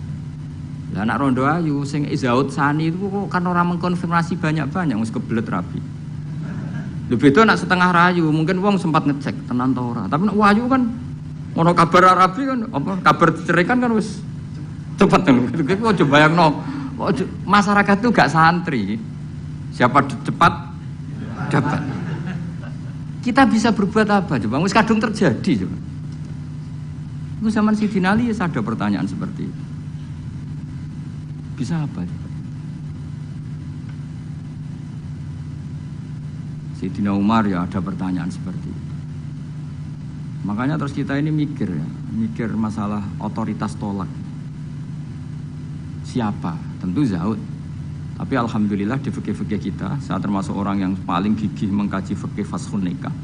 Lah anak rondo ayu sing Izaud Sani itu kok kan orang mengkonfirmasi banyak-banyak wis kebelet rabi. Lho beda nak setengah rayu, mungkin wong sempat ngecek tenan ta ora. Tapi nek wayu kan ono kabar rabi kan apa kabar diceraikan kan wis cepet lho. Iki kok coba bayangno. Masyarakat tuh gak santri. Siapa cepat dapat. Kita bisa berbuat apa coba? Wis kadung terjadi coba. Itu zaman Sayyidina Ali ada pertanyaan seperti itu. Bisa apa coba? Sayyidina Umar ya ada pertanyaan seperti itu. Makanya terus kita ini mikir masalah otoritas tolak. Siapa? Tentu Zaud. Tapi alhamdulillah di fikih-fikih kita, saya termasuk orang yang paling gigih mengkaji fikih fashun nikah.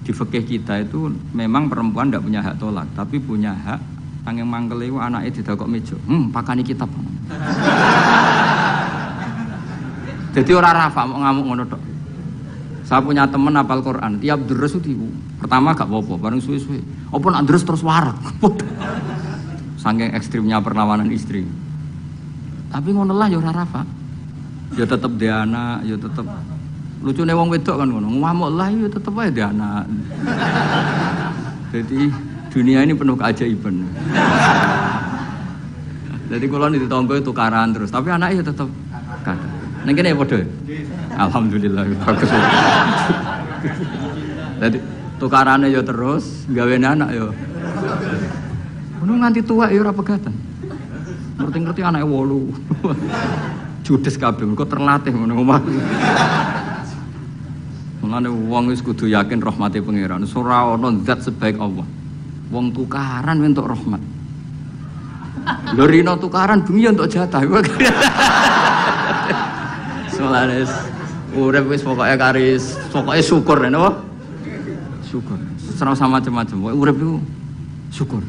Di fikih kita itu memang perempuan tidak punya hak tolak, tapi punya hak tangeng manggele anake didakok meja. Pakani kitab. Jadi orang rafa mau ngamuk ngono tok. Saya punya teman hafal Quran, tiap deres itu pertama gak apa-apa, bareng suwe-suwe. Apa nak deres terus warak. Saking ekstrimnya perlawanan istri. Tapi ngono lah ya ora rafa. Ya tetep dia anak, ya tetep lucune wong wedok kan ngono. Ngamuk lah ya tetep ae dia anak. Jadi dunia ini penuh keajaiban. Jadi kalau di tonggo itu tukaran terus, tapi anaknya ya tetep kan. Neng kene padha. Alhamdulillah bagus. Jadi tukarannya ya terus, gawe anak ya. Ngono nganti tua ya ora pegatan. Ngerti-ngerti anake 8. Judes kabeh kok terlatih ngono omah. Mulane wong wis kudu yakin rahmate pangeran. Ora ana zat sebaik Allah. Wong tukaran entuk rahmat. Lho rino tukaran bengi entuk jatah. Solares urip wis pokoke karis, pokoke syukur napa? Syukur. Ora sama macam-macam. Urip iku syukur.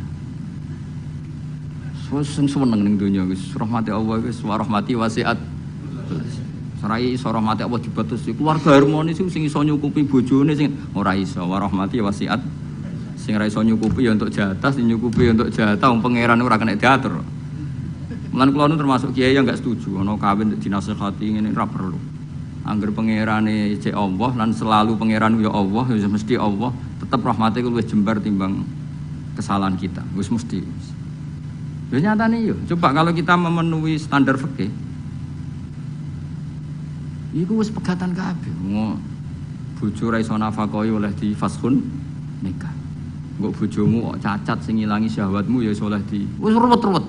Sing seneng ning donya wis rahmati Allah wis warahmati wasiat. Sarai iso rahmati Allah dibatus keluarga harmonis sing iso nyukupi bojone sing ora iso warahmati wasiat Sing ra iso nyukupi ya untuk jatah, sing nyukupi untuk jatah wong pangeran ora kena diatur. Mulan kula nu termasuk kiai yang enggak setuju ana kawin dinasehati ngene ora perlu. Angger pangerane cek Allah lan selalu pangeran ya Allah ya mesti Allah, tetep rahmate ku luwih jembar timbang kesalahan kita. Wis mesti. Ya nyatane yo, coba kalau kita memenuhi standar fikih. Iku wis pegatan kabeh. Bojo ra iso nafakahi oleh di fashun nikah. Engko bojomu kok cacat sing ngilangi syahwatmu ya iso oleh di wis ruwet-ruwet.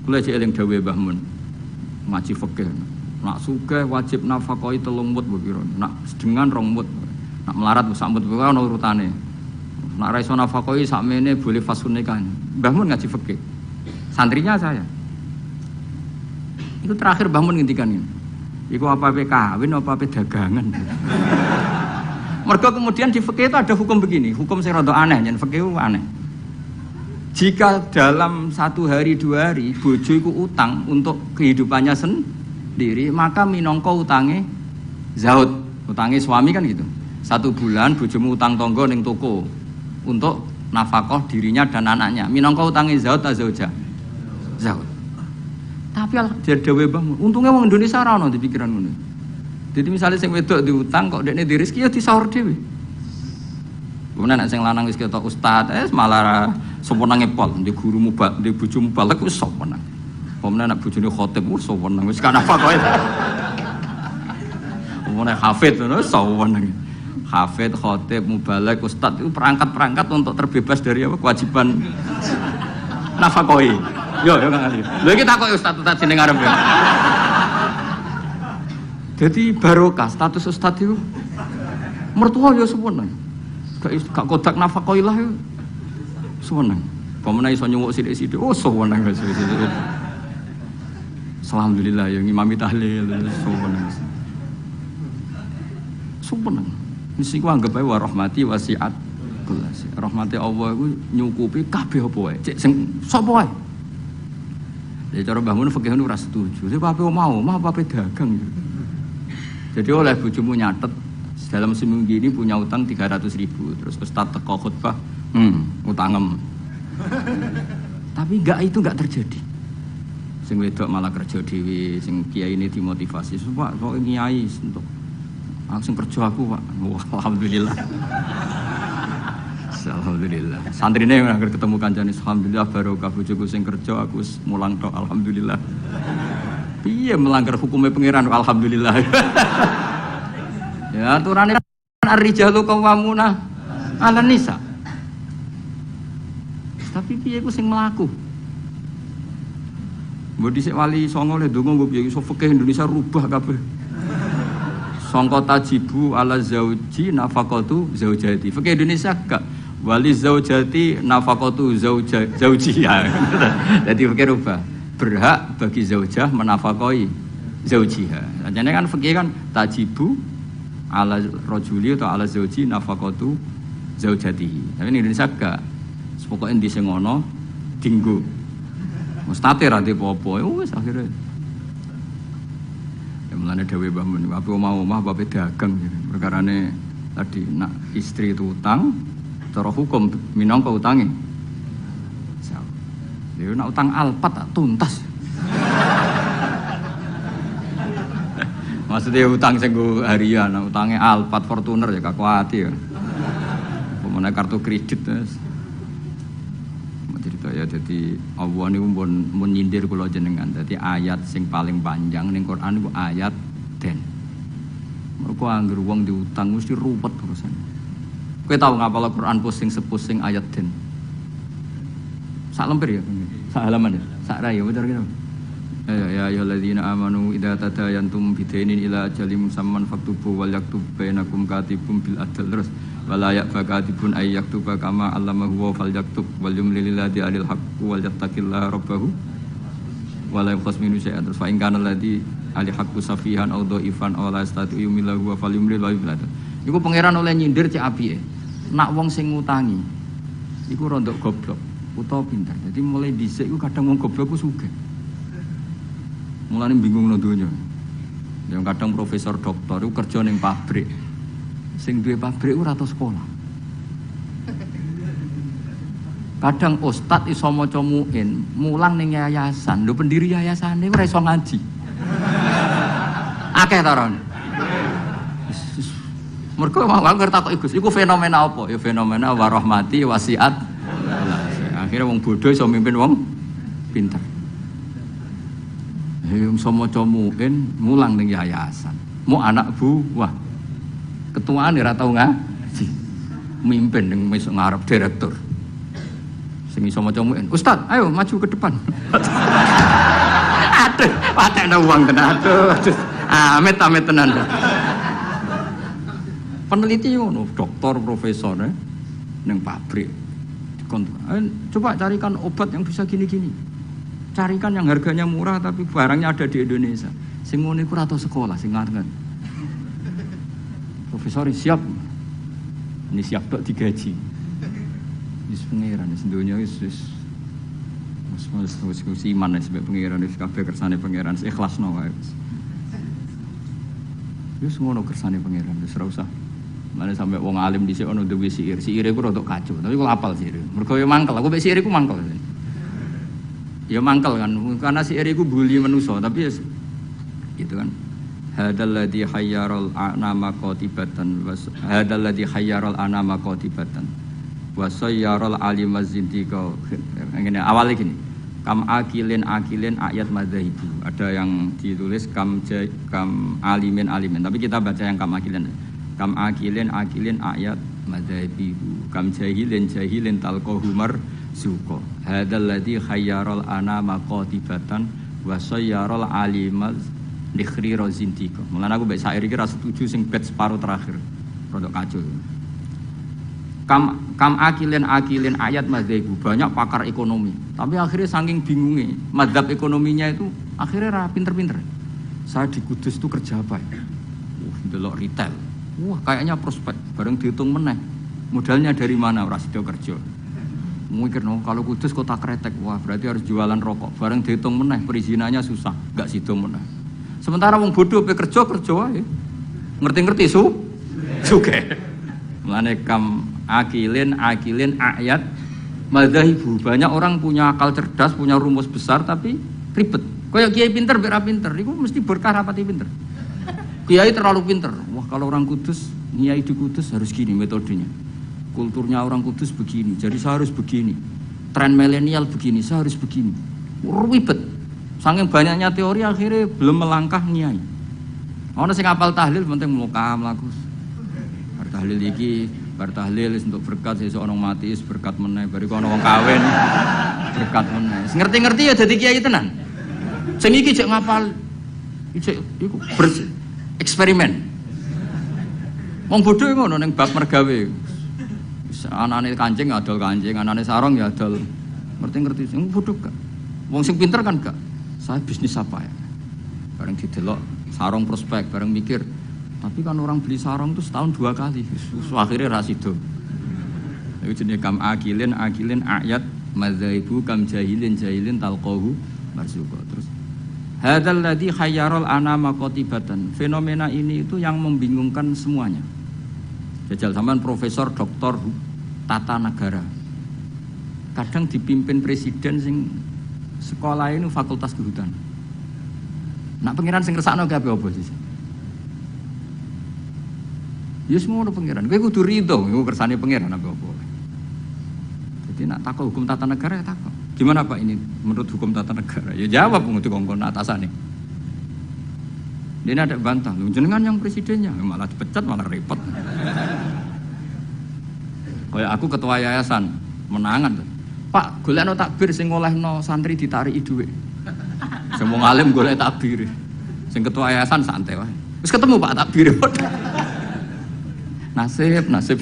Kula cek eling dawuhe Mbah Mun. Ngaji fikih. Nak sugih wajib nafakahi 3 mut pira. Nak sedengan 2 mut. Nak melarat sak mut kuwi ana urutane. Nak ra iso nafakahi sakmene boleh fashun nikah. Mbah Mun ngaji fikih. Santrinya saya. Itu terakhir Mbah Mun ngendikan ini. Iku apa-apa kawin apa-apa dagangan. Mergo kemudian di fikih itu ada hukum begini, hukum sing rada aneh, yen fikih aneh. Jika dalam 1 hari 2 hari bojo iku utang untuk kehidupannya sendiri, maka minangka utange zaud, utange suami kan gitu. 1 bulan bojomu utang tangga ning toko untuk nafkah dirinya dan anaknya. Minangka utange zaud ta zauja? Zaud. Tapi dia dhewe Mbah, untungnya wong Indonesia ora ono di pikiran ngono. Jadi misalnya sing wedok diutang kok dekne di rezeki ya disaur dhewe. Kemudian nek sing lanang wis ketok ustaz, malah sewenenge pol, di guru mubal, di bojo mubalek wis sewenang. Kemudian nek bojone khotib wis sewenang, wis kan apa kowe. Kemudian hafid ngono sewenang. Hafid, khotib, mubalek, ustaz itu perangkat-perangkat untuk terbebas dari apa kewajiban nafkahi. Yo Kang Ali. Lha iki takoki ustaz-ustaz jeneng arep ya. Jadi barokah status ustaz itu mertua ya sewenang. Gak kodak nafkahi lah ya. Sewenang. Pemene iso nyuwuk sithik-sithik. Oh sewenang wis. Alhamdulillah ya ngimami tahlil sewenang. Sewenang. Mesti ku anggap ae wa rahmati wasiat kullas. Rahmati Allah iku nyukupi kabeh apa wae. Cek sing sapa wae. Ya cara Mbah Mun fikih ora setuju. Sing apa mau, mah apa dagang. Jadi oleh bojomu nyatet dalam seminggu ini punya utang 300.000. Terus ustaz teko khutbah, utangem. Tapi itu enggak terjadi. Sing wedok malah kerja dhewe, sing kiai ini dimotivasi. Pak, kok kiai untuk langsung kerja aku, Pak. Wah, alhamdulillah. Alhamdulillah. Santrine agar ketemu kancane alhamdulillah barokah bojoku sing kerja aku mulang tok alhamdulillah. Piye melanggar hukumnya pangeran alhamdulillah. Ya aturane ar-rijalu qawwamuna 'alan nisa. Tapi piye ku sing mlaku? Mbok dhisik wali songo le ndonga mbok piye iso fikih Indonesia rubah kabeh. Sangka tajibu ala zauji nafaqatu zaujati. Fikih Indonesia gak wali zaujati nafaqatu zaujiha. Jadi fikir rubah. Berhak bagi zaujah menafakahi zaujiha. Jane kan fikih kan tajibu ala rajuli atau ala zauji nafaqatu zaujatihi. Tapi ini Indonesia gak. Pokoke endi sing ngono dinggo. Mustati ra apa-apa. Wis akhire. Ya mulane dawuh Mbah Mun, apa mau omah apa dagang. Perkarane tadi nak istri itu utang cara hukum minangka utange. Lha nek utang alpat tak tuntas. Maksudnya utang sing harian, utange alpat Fortuner ya gak kuati ya. Pemene kartu kredit wis. Cerita ya jadi Allah niku mun nyindir kula jenengan. Dadi ayat sing paling panjang ning Quran iku ayat den. Mergo anggere wong diutang mesti ruwet urusan. Kowe tau ngapal Quran pusing-sepusing ayat den. Sak lembar ya, sak halaman ya, sak rai ya bener gitu. Ya ayyuhalladzina amanu idza tadayantum bidainin ila ajalin musamman faktubu wal yaktub bainakum katibun bil adl terus wala ya'fakatibun ay yaktuba kama allamahu wa fal yaktub wal yumlil ladzi alil haqqu wal yattaqillaha rabbahu wala yaqas minu syai'an terus fa in kana ladzi alil haqqu safihan aw dhaifan aw la yastati yumillahu wa fal yumlil wa yumlil. Iku pangeran oleh nyindir cek apike. Nak wong sing ngutangi iku rondok goblok utawa pinter. Jadi mulai dhisik iku kadang wong goblok ku sugih. Mulane bingung nang donya. Yang kadang profesor doktor iku kerja ning pabrik. Sing duwe pabrik ora tau sekolah. Kadang ustad iso maca muin, mulang ning yayasan. Lho pendiri yayasan niku ora iso ngaji. Akeh ta ora? Mergo mau ngerti takok iku fenomena apa? Ya fenomena warahmati wasiat. Akhirnya wong bodoh iso mimpin wong pinter. Wong iso maca muin, mulang ning yayasan. Mu anak buah. Ketuaan ora tau ngaji. Mimpin ning mesuk ngarep direktur. Sing iso maca muin. Ustaz, ayo maju ke depan. Aduh, patekno wong tenan. Aduh. Amit-amit tenan. Peneliti ngono, doktor, profesor neng pabrik. Coba carikan obat yang bisa gini-gini. Carikan yang harganya murah tapi barangnya ada di Indonesia. Sing ngono iku ora tau sekolah sing ngarep. Profesor siap. Ini siap tok digaji. Wis pengiran wis donya wis iman wis pengiran wis kabeh kersane pengiran ikhlasno wae. Wis ngono kersane pengiran wis ora usah. Mane sampai wong alim dhisik ono duwe siir. Siire iku rada kacau, tapi kok apal siire. Mergo yo mangkel, aku mek siire iku mangkel. Ya mangkel kan, karena siire iku bully manusa, tapi ya gitu kan. Hadzal ladzi hayyaral anama qatibatan was hadzal ladzi hayyaral anama qatibatan wa sayyaral alimaz zindiqa. Ngene awal gini. Kam akilin ayat madzahibu. Ada yang ditulis kam alimin, tapi kita baca yang kam akilin. Kam akilin ayat madzahibu. Kam jahilin talqahu marzuqa. Hadzal ladzi khayyaral anama qatibatan wa sayyaral alimaz dikhri rozintika. Mulane aku mbek syair iki ra setuju sing bait separuh terakhir. Rodok kacau. Kam akilin ayat madzahibu. Banyak pakar ekonomi, tapi akhirnya saking bingungnya madzhab ekonominya itu akhirnya ra pinter-pinter. Saya di Kudus itu kerja apa ya? Delok retail. Wah, kayaknya prospek. Bareng dihitung meneh. Modalnya dari mana? Ora sida kerja. Mikir no, kalau Kudus kota kretek, wah berarti harus jualan rokok. Bareng dihitung meneh, perizinannya susah, enggak sida meneh. Sementara wong bodoh pe kerja wae. Ngerti-ngerti sugih. Mulane kam akilin ayat madzahibu. Banyak orang punya akal cerdas, punya rumus besar tapi ribet. Kayak kiai pinter ora pinter, iku mesti berkah rapati pinter. Kiai terlalu pinter. Wah, kalau orang Kudus, kiai di Kudus harus gini metodenya. Kulturnya orang Kudus begini, jadi saya harus begini. Tren milenial begini, saya harus begini. Ribet. Saking banyaknya teori akhirnya belum melangkah kiai. Ono sing hafal tahlil penting mlaku. Bar tahlil iki, bar tahlil untuk berkat sesuk ono mati berkat meneh, bariku ono wong kawin berkat meneh. Ngerti-ngerti ya dadi kiai tenan. Sing iki jek ngapal iku eksperimen. Wong bodho ngono ning bab mergawe. Anane kancing adol kancing, anane sarung ya adol. Ngerti-ngerti sing bodho gak. Wong sing pinter kan gak. Saya bisnis apa ya? Bareng didelok sarung prospek, bareng mikir. Tapi kan orang beli sarung itu setahun 2 kali. Akhirnya ra sido. Iku jenenge kam akilin ayat madzaibu kam jahilin talqahu marzuqa. Terus hadzal ladzi khayyaral anama qatibatan. Fenomena ini itu yang membingungkan semuanya. Jajal sampean profesor doktor tata negara. Kadang dipimpin presiden sing sekolah ini fakultas kehutanan. Nak pengiran sing ngersakno kabeh apa sih? Ya semua pengiran. Kowe kudu rido iku kersane pengiran apa. Jadi nak takut hukum tata negara ya takut. Gimana Pak ini menurut hukum tata negara? Ya jawab untuk kongkon atasannya. Dia ada bantah, lu jenengan yang presidennya malah dipecat malah repot. Kayak aku ketua yayasan menangan, Pak golekno takbir sing ngolehno santri ditariki dhuwit. Sing wong alim golek takbir. Sing ketua yayasan santai wae. Wis ketemu Pak takbir. Nasib.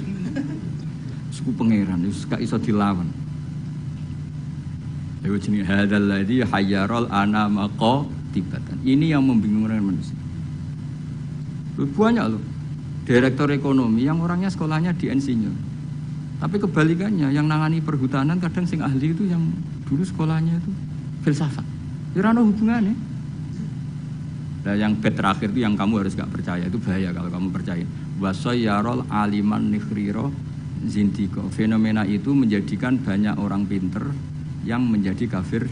Suku pangeran wis gak iso dilawan. Itu jenis hadzal ladzi hayyaral anama qatibatan. Ini yang membingungkan manusia. Banyak loh direktur ekonomi yang orangnya sekolahnya di insinyur. Tapi kebalikannya yang nangani perhutanan kadang sing ahli itu yang dulu sekolahnya itu filsafat. Ya ora ono hubungane. Nah yang bed terakhir itu yang kamu harus gak percaya, itu bahaya kalau kamu percaya. Wasayyarul aliman nikhriro zindiko. Fenomena itu menjadikan banyak orang pinter yang menjadi kafir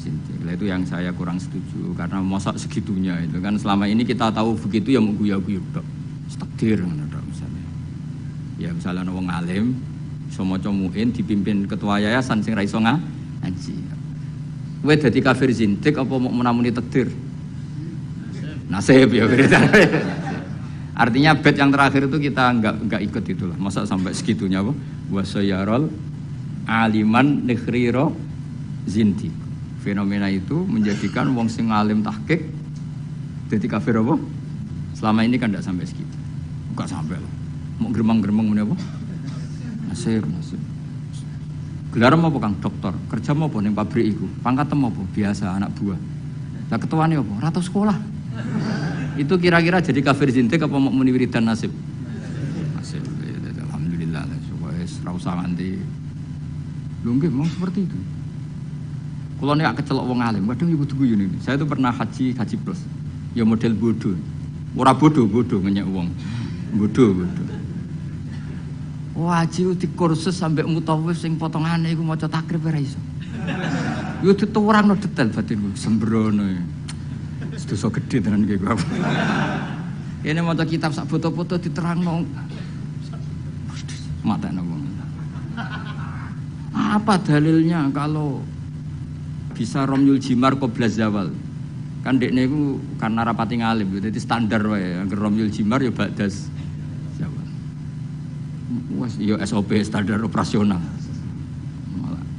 zindik. Itu yang saya kurang setuju karena masa segitunya itu kan selama ini kita tahu begitu ya mau guyu-guyu tok. Takdir misalnya. Ya misalnya wong alim iso maca muin dipimpin ketua yayasan sing ra iso ngaji. Kowe dadi kafir zindik apa mau menamuni takdir? Nasib ya beritanya. Artinya bait yang terakhir itu kita enggak ikut itulah. Masa sampai segitunya apa? Wasayarol aliman nikhriro zindik. Fenomena itu menjadikan wong sing alim tahqiq dadi kafir apa? Selama ini kan enggak sampai segitu. Enggak sampai loh. Mau geremang-geremang ngene apa? Nasib. Gelar apa Kang? Dokter. Kerja apa ning pabrik iku? Pangkatem apa? Biasa anak buah. Lah ketuane apa? Ratu sekolah. Itu kira-kira jadi kafir zindik apa mau muni wiridan nasib? Nasib. Alhamdulillah lah. Wis ra usah nganti. Lho nggih memang seperti itu. Kalau nek kecelok wong alim, kadang ibu tugu ini. Saya itu pernah haji plus. Ya model bodoh. Ora bodoh ngenyek wong. Bodoh. Wah, haji di kursus sampai mutawif sing potongane iku maca takrib ora iso. Yo dituwurangno detail batinku sembrono. Dosa gede tenan iki kok. Ini maca kitab sak foto-foto diterangno. Matane wong. Apa dalilnya kalau bisa romyul jimar qabla zawal? Kan dekne iku karena rapati ngalim, jadi standar wae. Angger romyul jimar ya ba'das zawal. Wes ya SOP standar operasional.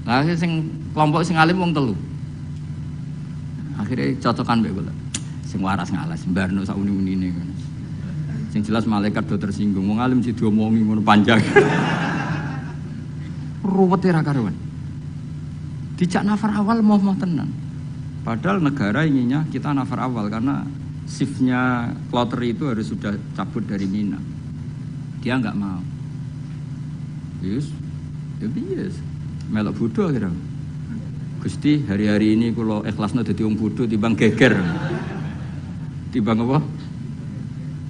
Lah sing kelompok sing alim wong telu. Akhirnya cocokan mbek kula. Sing waras ngalas mbarno sak uni-unine ngono. Sing jelas malaikat do tersinggung, wong alim sing diomongi ngono panjang. Ruwet ra karuan. Dijak nafar awal mau tenan. Padahal negara inginnya kita nafar awal karena shiftnya kloter itu harus sudah cabut dari Mina. Dia enggak mau. Yes. Melok bodoh akhirnya. Gusti, hari-hari ini kula ikhlasno dadi wong bodoh timbang geger. Timbang apa?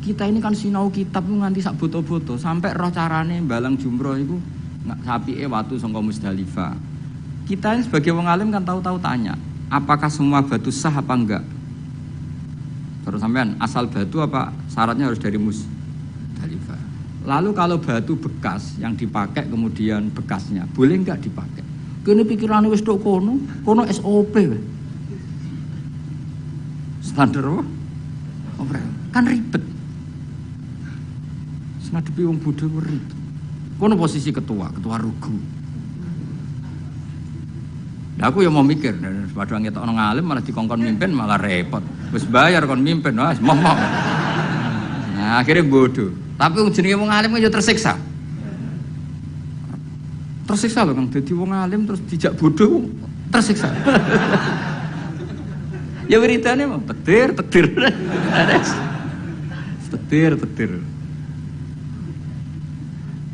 Kita ini kan sinau kitab nganti sak boto-boto sampai roh carane balang jumroh iku sapike watu saka Musdalifah. Kita ini sebagai wong alim kan tahu-tahu tanya, apakah semua batu sah apa enggak? Terus sampean asal batu apa syaratnya harus dari Musdalifah. Lalu kalau batu bekas yang dipakai kemudian bekasnya, boleh enggak dipakai? Kene pikirane wis tok kono SOP wae. Standar apa? Kan ribet. Ngadepi wong bodoh ribet. Kono posisi ketua rugu. Lah aku ya mau mikir, padahal ngetokno ngalim malah dikongkon mimpin malah repot. Wis bayar kon mimpin, wis momok. Nah, akhirnya bodoh. Tapi wong jenenge wong alim ya tersiksa. Tersiksa loh Kang, dadi wong alim terus dijak bodoh tersiksa. Ya beritanya mah petir. Petir.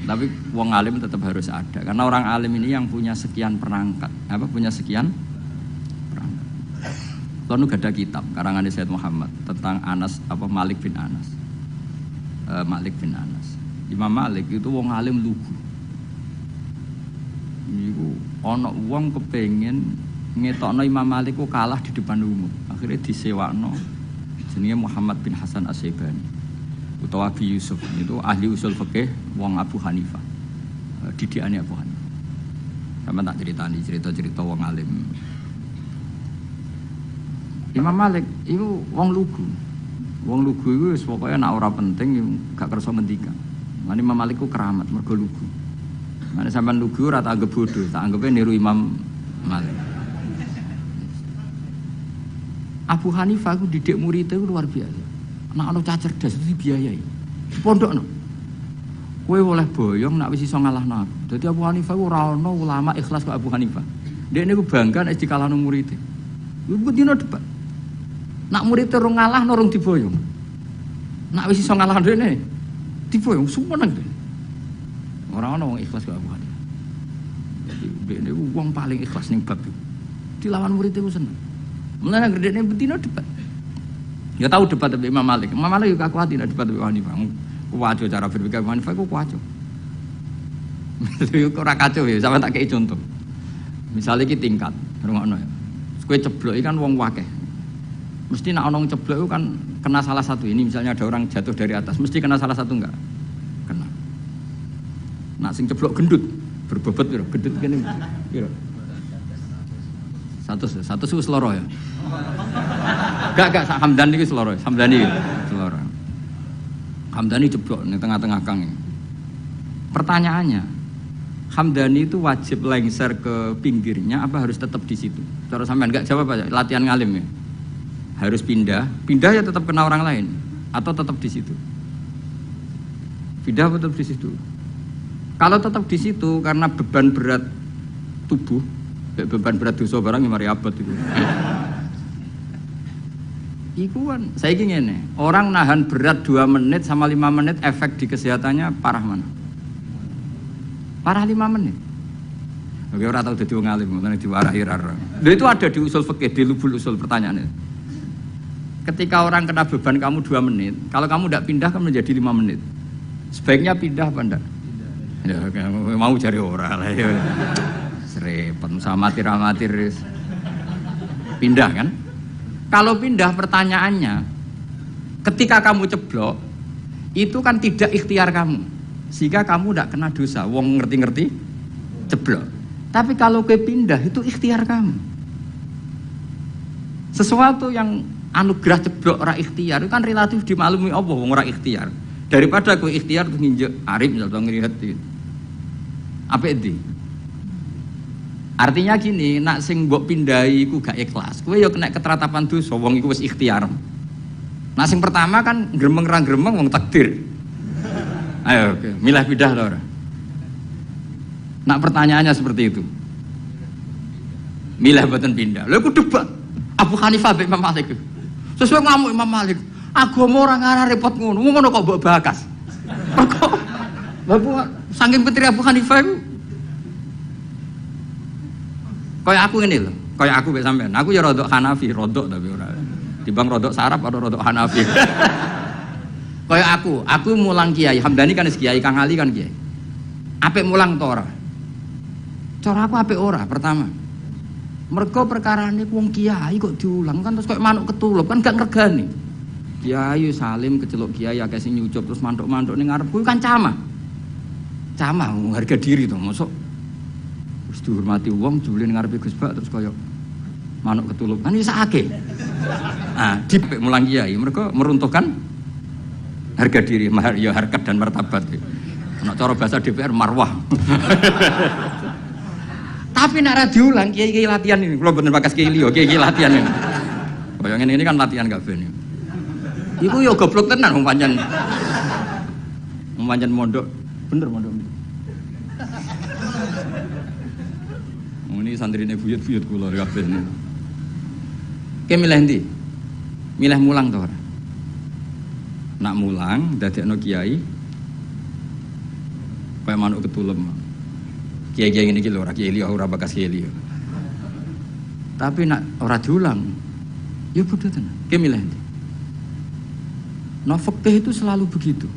Tapi wong alim tetap harus ada karena orang alim ini yang punya sekian perangkat. Punya sekian perangkat. Lalu ada kitab karangan Sayyid Muhammad tentang Malik bin Anas. Malik bin Anas. Imam Malik itu wong alim lugu. Niku ana wong kepengin ngetokno Imam Malik ku kalah di depan umum. Akhirnya disewakno jenenge Muhammad bin Hasan As-Syaibani utawa Abi Yusuf, itu ahli usul fikih wong Abu Hanifah. Didikane Abu Hanifah. Sama tak ceritani cerita-cerita wong alim. Imam Malik itu wong lugu. Wong lugu iku wis pokoke nek ora penting gak kersa ngendikan. Lan Imam Malik ku keramat mergo lugu. Nek sampean lugu ora tak anggap bodoh, tak anggape niru Imam Malik. Abu Hanifah ku didik muridnya ku luar biasa. Nek ana cah cerdas itu dibiayai. Pondokno. Kowe oleh boyong nek wis iso ngalahno aku. Dadi Abu Hanifah ku ora ana ulama ikhlas kok Abu Hanifah. Dekne ku bangga nek dikalahno muridé. Iku dino debat. Nak muridé ora ngalahno rung diboyong. Nek wis iso ngalahno dekne diboyong sumeneng. Ora ana wong ikhlas kok Abu Hanifah. Jadi dekne ku wong paling ikhlas ning bab iku. Dilawan muridé ku seneng. Mulane gredene betino debat. Ya tahu debat dengan Imam Malik. Imam Malik juga kuat tidak debat dengan Hanifah. Kuwajo cara berpikir Hanifah ku kuwajo. Iku ora kacau ya, sampe tak kei contoh. Misalnya iki tingkat, rungokno ya. Kowe ceblok kan wong wakeh. Mesti nek ana wong ceblok itu kan kena salah satu. Ini misalnya ada orang jatuh dari atas, mesti kena salah satu enggak? Kena. Nak sing ceblok gendut, berbobot piro? Gendut kene piro? 100 wis loro ya. Enggak Hamdani iki loro, Hamdani loro. Hamdani jeblok ning tengah-tengah kang. Pertanyaannya, Hamdani itu wajib lengser ke pinggirnya apa harus tetap di situ? Cara sampean enggak jawab aja, latihan ngalim ya. Harus pindah ya tetap kena orang lain atau tetap di situ? Pindah atau tetap di situ? Kalau tetap di situ karena beban berat tubuh, beban berat dosa barang yang mari abot itu. Iku kan, saya ingin nih, orang nahan berat 2 menit sama 5 menit efek di kesehatannya parah mana? Parah 5 menit. Oke, orang tahu jadi wong alim, mana diwarai rara. Itu ada di usul fikih, di lubul usul pertanyaannya. Ketika orang kena beban kamu 2 menit, kalau kamu tidak pindah kan menjadi 5 menit. Sebaiknya pindah apa enggak? Ya, mau cari orang lah ya. Serempet sama amatir. Pindah kan? Kalau pindah pertanyaannya, ketika kamu ceblok, itu kan tidak ikhtiar kamu, sehingga kamu tidak kena dosa. Wong ngerti-ngerti ceblok. Tapi kalau ke pindah itu ikhtiar kamu. Sesuatu yang anugerah ceblok ora ikhtiar itu kan relatif dimaklumi Allah wong ora ikhtiar. Daripada kowe ikhtiar terus nginjek arif misalnya ngrihet. Apa itu? Artinya gini, nak sing mbok pindahi iku gak ikhlas. Kowe ya kena keteratapan dosa, wong iku wis ikhtiar. Nah sing pertama kan gremeng ra gremeng wong takdir. Ayo, oke. Milah pindah ta ora? Nak pertanyaannya seperti itu. Milah boten pindah. Lha iku debat Abu Hanifah mbek Imam Malik. Sesuai ngamuk Imam Malik. Agama ora ngarah repot ngono. Ngono kok mbok bakas. Kok Bapak saking petri Abu Hanifah iku kayak aku ini loh, kayak aku mbek sampean. Aku ya rodok Hanafi, rodok tapi ora. Dibang rodok Sarap atau rodok Hanafi. Kayak aku mulang kiai. Hamdani kan kiai, Kang Ali kan kiai. Apik mulang to ora? Cara aku apik ora pertama. Mergo perkarane wong kiai kok diulang kan terus kayak manuk ketulup kan gak ngregani. Kiai salim keceluk kiai akeh sing nyucup terus mantuk-mantuk ning ngarepku kan camah. Camah harga diri to, mosok wis dihormati wong jebule ning ngarepe Gus Bak terus kaya manuk ketulup. Kan wis akeh. Ah, dipek mulang kiai mergo meruntuhkan harga diri, ya harkat dan martabat. Nek cara bahasa DPR marwah. Tapi nek ra diulang kiai-kiai latihan ini, kula mboten bakas kiai liya, kiai latihan ini. Kaya ngene ini kan latihan kabeh niku. Iku ya goblok tenan wong pancen. Wong pancen mondok, bener mondok. Ini santrine buyut-buyut kula kabeh niku. Ki milih ndi? Milih mulang to ora? Nak mulang dadekno kiai kaya manuk ketulem. Kiai-kiai ngene iki lho ora kiai liya ora bakas kiai liya. Tapi nak ora diulang ya bodoh tenan. Ki milih ndi? Nah fikih itu selalu begitu.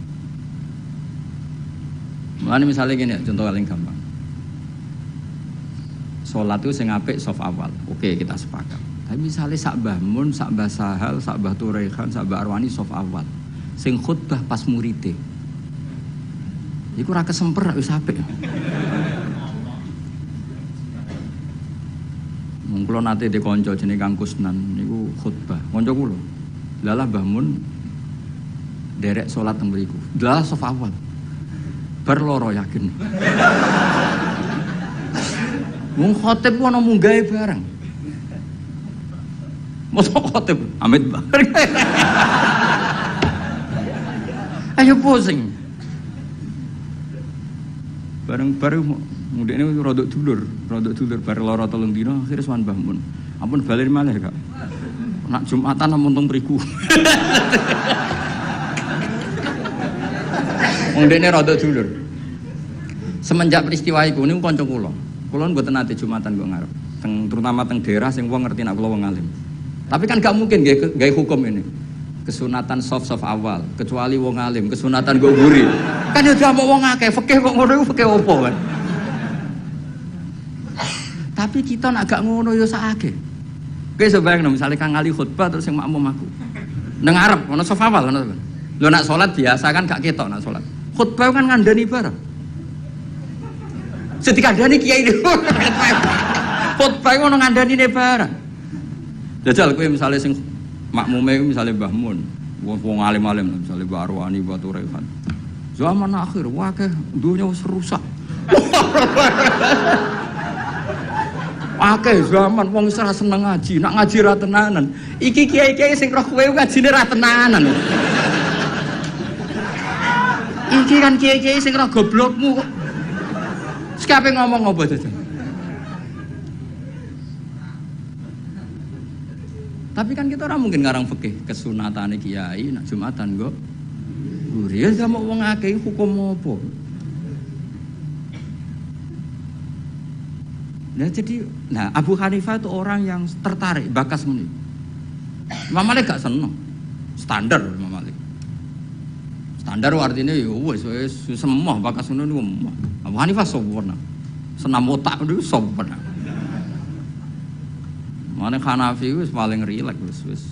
Mulane misalnya gini ya, contoh paling gampang. Sholat itu sing apik sof awal. Oke, kita sepakat. Tapi misalnya sak Mbah Mun, sak Mbah Sahal, sak Mbah Turehan, sak Mbah Arwani sof awal. Sing khutbah pas murite. Iku ora kesemper wis apik. Mung kula nate de kanca jenenge Kang Kusnan niku khutbah. Kanca kula. Lalah Mbah Mun derek salat teng mriku. Lalah sof awal. Bar loro yakin. Wong khotib ku ana munggahe barang. Mosok khotib amit bareng. Ayo pusing. Bareng-bareng mudine rodok dulur bar lara 3 dina akhire sowan Mbah Mun. Ampun bali malih, Kak. Nak Jumatan ampun teng mriku. Wong dene rodok dulur. Semenjak peristiwa iku niku kanca kula. Kula mboten nate Jumatan kok ngarep. Terutama teng daerah sing wong ngerti nek kula wong alim. Tapi kan gak mungkin gawe hukum ini. kesunatan soft awal, kecuali wong alim, kesunatan go guri. Kan ya dia mau wong akeh, fikih kok ngono iku fikih opo kan. Tapi kita nak gak ngono ya sakake. Kowe sebayang misalnya Kang Ali khutbah terus yang makmum aku. Nang ngarep ono soft awal ngono. Lho nak salat biasa kan gak ketok nak salat. Khutbah kan ngandani bareng. Setikandani kiai itu. Khutbah ngono ngandani bareng. Jajal kowe misalnya sing makmume misalnya Mbah Mun, wong alim-alim misalnya Mbah Arwani, Mbah Turehan. Zaman akhir wakeh dunya wis rusak. Akeh zaman wong wis ora seneng ngaji, nak ngaji ra tenanan. Iki kiai-kiai sing roh kowe ngajine ra tenanan. Iki kan kiai-kiai sing roh goblokmu kok. Sekape ngomong apa jajan? Tapi kan kita orang mungkin ngarang fikih kesunatane kiai nak Jumatan kok. Guri ya sama wong akeh hukum apa? Nah Abu Hanifah itu orang yang tertarik bakas muni. Imam Malik gak seneng. Standar Imam Malik. Standar artinya ya wis semua bakas ngono niku. Abu Hanifah sempurna. Senam otak niku sempurna. Mana Hanafi wis paling rileks wis.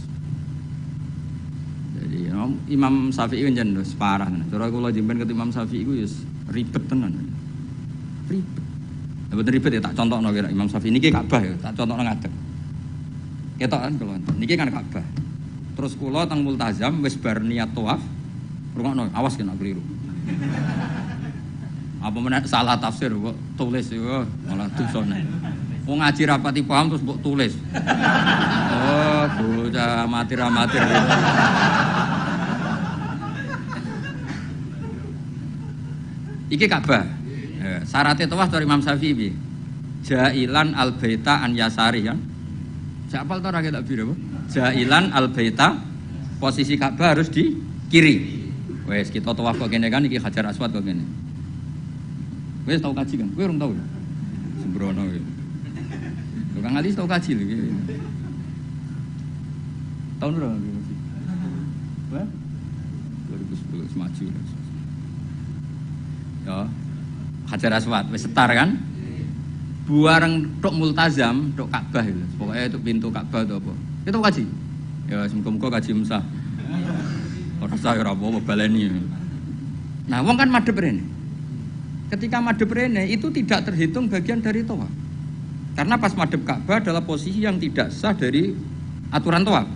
Jadi Imam Syafi'i kan jan parah. Cara kula jemben ket Imam Syafi'i iku wis ribet tenan. Ribet. Betul ribet ya tak contohno kira Imam Syafi'i niki Ka'bah ya, tak contohno ngadeg. Ketok kan kula. Niki kan Ka'bah. Terus kula teng multazam wis bar niat tawaf. Rungokno, awas kena keliru. Apa meneh salah tafsir kok tulis yo malah dosane. Wong ngaji rapati paham terus mbok tulis. Oh, bocah amatir-amatir gitu. Iki Ka'bah. Syaratnya tawaf dari Imam Syafi'i. Jailan al-baita an yasari kan. Siapa tahu rakyat tak biru apa? Jailan al-baita posisi Ka'bah harus di kiri. Wes kita tawaf kok kene kan iki Hajar Aswad kok kene. Wes tau kaji kan? Kowe urung tau. Sembrono iki. Kang Ali tau kaji lho iki. Tahun berapa iki? Wah? 2010 maju. Ya. Hajar Aswad wis setar kan? Buareng tok multazam, tok Ka'bah itu. Pokoknya itu pintu Ka'bah itu apa? Itu kaji. Ya semoga kaji Musa. Ora saya ora apa baleni. Nah, wong kan madhep rene. Ketika madhep rene itu tidak terhitung bagian dari tawaf. Karena pas madhep Ka'bah adalah posisi yang tidak sah dari aturan tawaf.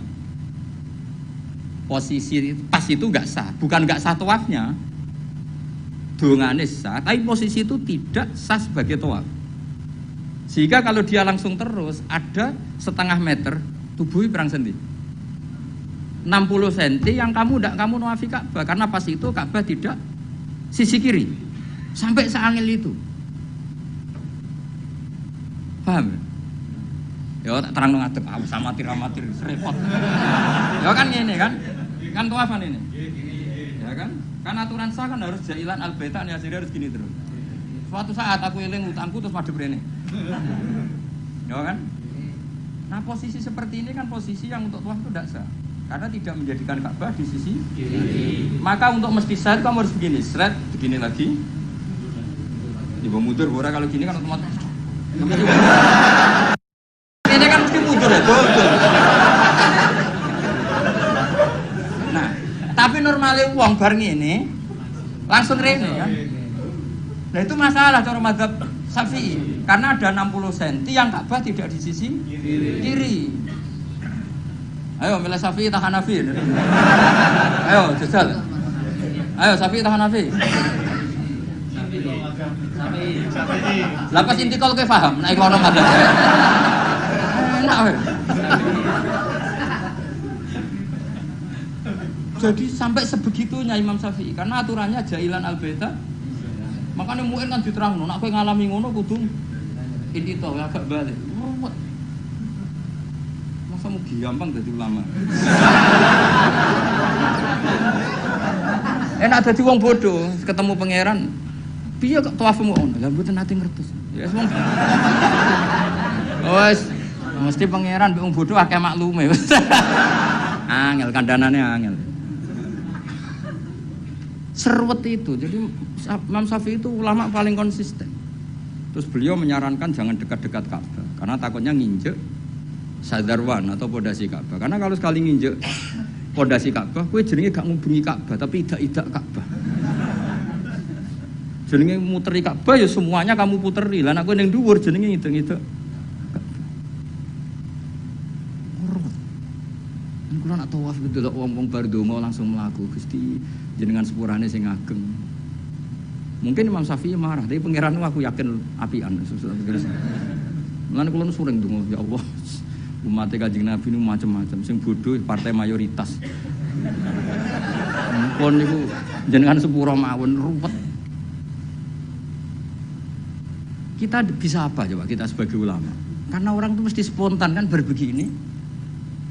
Posisi pas itu enggak sah, bukan enggak sah tawafnya. Dongane sah, tapi posisi itu tidak sah sebagai tawaf. Sehingga kalau dia langsung terus ada setengah meter tubuhnya perang sendi 60 cm yang kamu nawafi Ka'bah karena pas itu Ka'bah tidak sisi kiri sampai seangil itu. Paham? Ya tak terang ngadeg sama amatir repot. Ya kan ngene kan? Kan tawafan ini. Ya kan? Kan aturan sah kan harus jailan al-baita ya harus gini terus. Suatu saat aku eling utangku terus madhep rene. Ya kan? Nah posisi seperti ini kan posisi yang untuk tawaf itu tidak sah. Karena tidak menjadikan Ka'bah di sisi kiri. Maka untuk mesti sah kamu harus begini, seret, begini lagi. Ibu mundur, ora kalau gini kan otomatis. Ini kan mesti mundur ya, betul. Nah, tapi normalnya uang bar ini langsung rene kan. Nah itu masalah cara mazhab Syafi'i karena ada 60 cm yang Ka'bah tidak di sisi kiri. Ayo milih Syafi'i tak Hanafi. Ayo jajal. Ayo Syafi'i tak Hanafi. Syafi'i. Lapas intikal kowe paham nek ono mazhab. Enak wae. Jadi sampai sebegitunya Imam Syafi'i karena aturannya jailan al-baita. Makanya mungkin kan diterangno, nek kowe ngalami ngono kudu inti to agak balik. Ruwet. Masa mau gampang dadi ulama. Enak dadi wong bodoh, ketemu pangeran. Piye kok tawafmu ngono? Lah mboten nate ngertos. Ya wis wong. Wes, mesti pangeran mbek wong bodoh akeh maklume. Angel kandanane angel. Serwet itu. Jadi Imam Syafi'i itu ulama paling konsisten. Terus beliau menyarankan jangan dekat-dekat Ka'bah karena takutnya nginjek sadarwan atau pondasi Ka'bah. Karena kalau sekali nginjek pondasi Ka'bah, kowe jenenge gak ngubungi Ka'bah tapi idak-idak Ka'bah. Jenenge muteri Ka'bah ya semuanya kamu puteri. Lah nek kowe ning dhuwur jenenge ngideng-ideng Ka'bah. Urut. Kula nak tawaf delok wong-wong bar donga langsung mlaku Gusti jenengan sepurane sing ageng. Mungkin Imam Syafi'i marah, tapi pangeran aku yakin apian. Mulane kula nu sering donga, ya Allah. Umat Kanjeng Nabi nu macam-macam, sing bodoh partai mayoritas. Mumpun niku jenengan sepura mawon ruwet. Kita bisa apa coba kita sebagai ulama? Karena orang itu mesti spontan kan berbegini.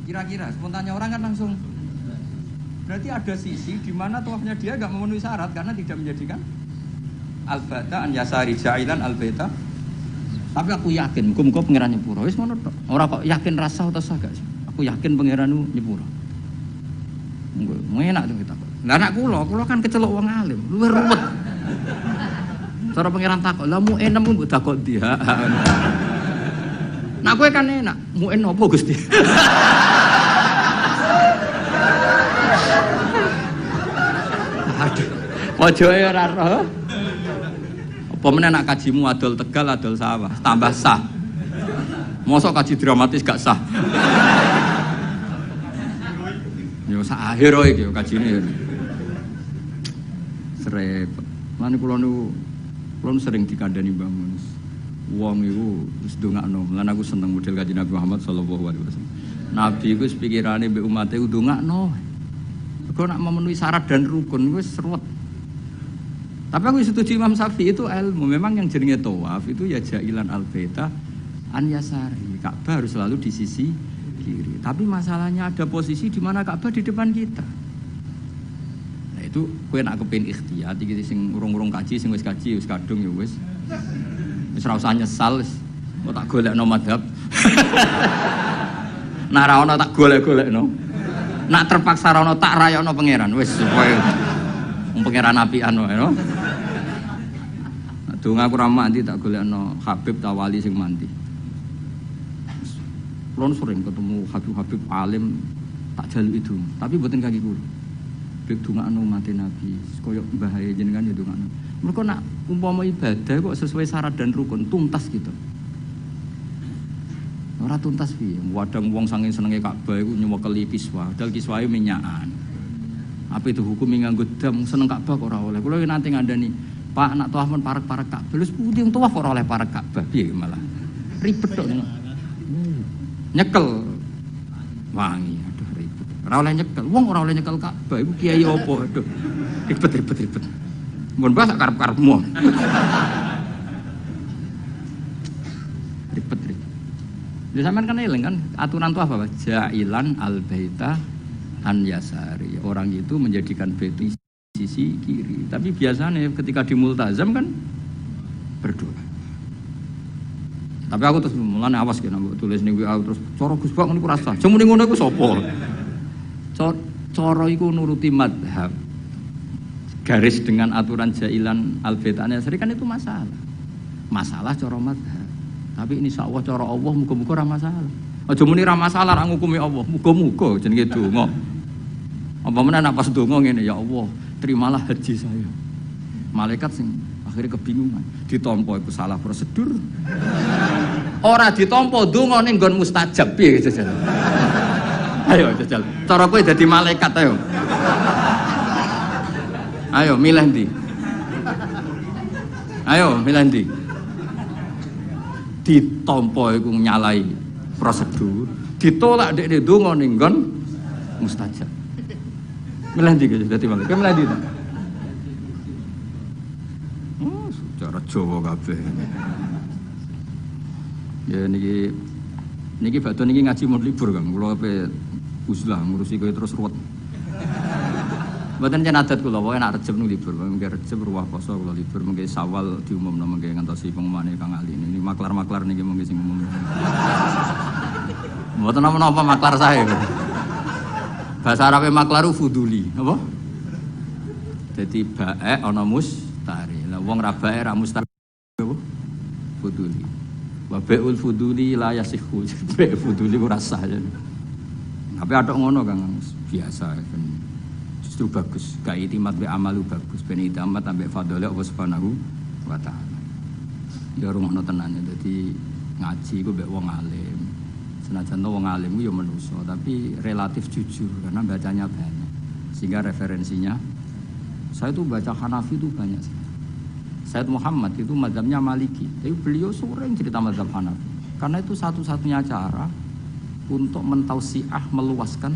Kira-kira spontannya orang kan langsung. Berarti ada sisi di mana tawafnya dia enggak memenuhi syarat karena tidak menjadikan al-bata an yasari ja'ilan al-baita. Tapi aku yakin muga-muga pangeran nyepuro. Wis ngono tok. Ora kok yakin rasa atau sah gak sih? Aku yakin pangeran nyepuro. Enak tuh kita. Lah anak kula kan kecelok wong alim, luwih ruwet. Cara pangeran takok, "Lah mu enem mbok takok dia." Nah kowe kan enak, mu en opo Gusti? Aduh. Pojoke ora roh. Apa meneh nak kajimu adol Tegal adol sawah, tambah sah. Mosok kaji dramatis gak sah. Yo sak akhir iki kajine. Srepet. Lan kula nu sering dikandani Mbah Mun. Wong iku wis ndongakno. Lan aku seneng model Kanjeng Nabi Muhammad sallallahu alaihi wasallam. Nabi iku wis pikirane mbek umate ku ndongakno. Kok nak memenuhi syarat dan rukun wis ruwet. Tapi aku setuju Imam Syafi'i itu ilmu. Memang yang jenenge tawaf itu ya ja'ilan al-baita an yasari. Ka'bah harus selalu di sisi kiri. Tapi masalahnya ada posisi di mana Ka'bah di depan kita. Nah itu kowe nak kepengin ikhtiyat iki sing urung-urung kaji sing wis kaji wis kadung ya wis. Wis ora usah nyesal wis. Kok tak golekno madhab. Nak ra ono tak golek-golekno. Nak terpaksa ra ono tak rayakno pangeran wis kowe pangeran apian wae no. Donga aku ra mandi tak golekno Habib ta wali sing mandi. Kulon sering ketemu Habib alim tak jaluk itu, tapi mboten kaki kula. Bek dongakno mate Nabi, koyo bahaya jenengan ya dongakno. Mergo nak umpama ibadah kok sesuai syarat dan rukun tuntas gitu. Ora tuntas piye? Wadang wong saking senenge Ka'bah iku nyuwekeli kiswah, dal kiswahe minyakan. Apa itu hukum nganggo dam seneng Ka'bah kok ora oleh. Kula nanti ngandani, Pak nak tawaf men parek-parek Ka'bah. Lha putih tawaf kok ora oleh parek Ka'bah piye malah. Ribet tok. Nyekel wangi, aduh ribet. Ora oleh nyekel. Wong ora oleh nyekel Ka'bah iku kiai opo? Aduh. Ribet. Mun bahasa karep-karepmu. Ribet. Lha sampean kan eling kan aturan tawaf apa? Ja'ilan al-baita an yasari. Orang itu menjadikan bait sisi kiri. Tapi biasanya ketika di multazam kan berdoa. Tapi aku terus mulane awas kena mbok tulis ning WA terus cara Gus Bak niku rasa. Cuma ning ngono iku sapa? Cara iku nuruti madhab. Garis dengan aturan jailan al-bait an yasari kan itu masalah. Masalah cara madhab. Tapi insyaallah cara Allah muga-muga ora masalah. Aja muni ra masalah ra ngukumi Allah. Muga-muga jenenge donga. Apa meneh nek pas donga ngene ya Allah, terimalah haji saya. Malaikat sing akhirnya kebingungan, ditampa iku salah prosedur. Ora ditampa donga ning nggon mustajab piye jajal. Ayo jajal. Cara kowe dadi malaikat ayo. Ayo milih ndi? Ayo milih ndi? Ditampa iku nyalai prosedur, ditolak dekne donga ning nggon mustajab. Milih ndi guys dadi malaikat? Milih ndi? Secara Jawa kabeh. Ya niki badhe niki ngaji mun libur Kang. Kula ape uzlah ngurusi kowe terus ruwet. Mboten jan adat kula, pokoke nek Rejeb nu libur, mengke Rejeb ruwah poso kula libur, mengke Sawal diumumno mengke ngantosi pengumumane Kang Ali. Ini maklar-maklar niki mengke sing umum. Mboten napa-napa maklar saya. Bahasa Arabe maklaru fuduli, apa? Jadi bae ana mustari. Lah wong ra bae ra mustari apa? Fuduli. Wa bai'ul fuduli la yasihu. Bae fuduli ora sah. Tapi ada ngono Kang biasa kan. Justru bagus. Ka itimat be amalu bagus. Ben itimat ambek fadhole Allah Subhanahu wa taala. Ya rumono tenan dadi ngaji ku mbek wong alim. Senajan wong alim ku ya manusa, tapi relatif jujur karena bacanya banyak. Sehingga referensinya saya tuh baca Hanafi itu banyak sekali. Said Muhammad itu mazhabnya Maliki. Tapi beliau sering cerita mazhab Hanafi. Karena itu satu-satunya cara untuk mentausiah meluaskan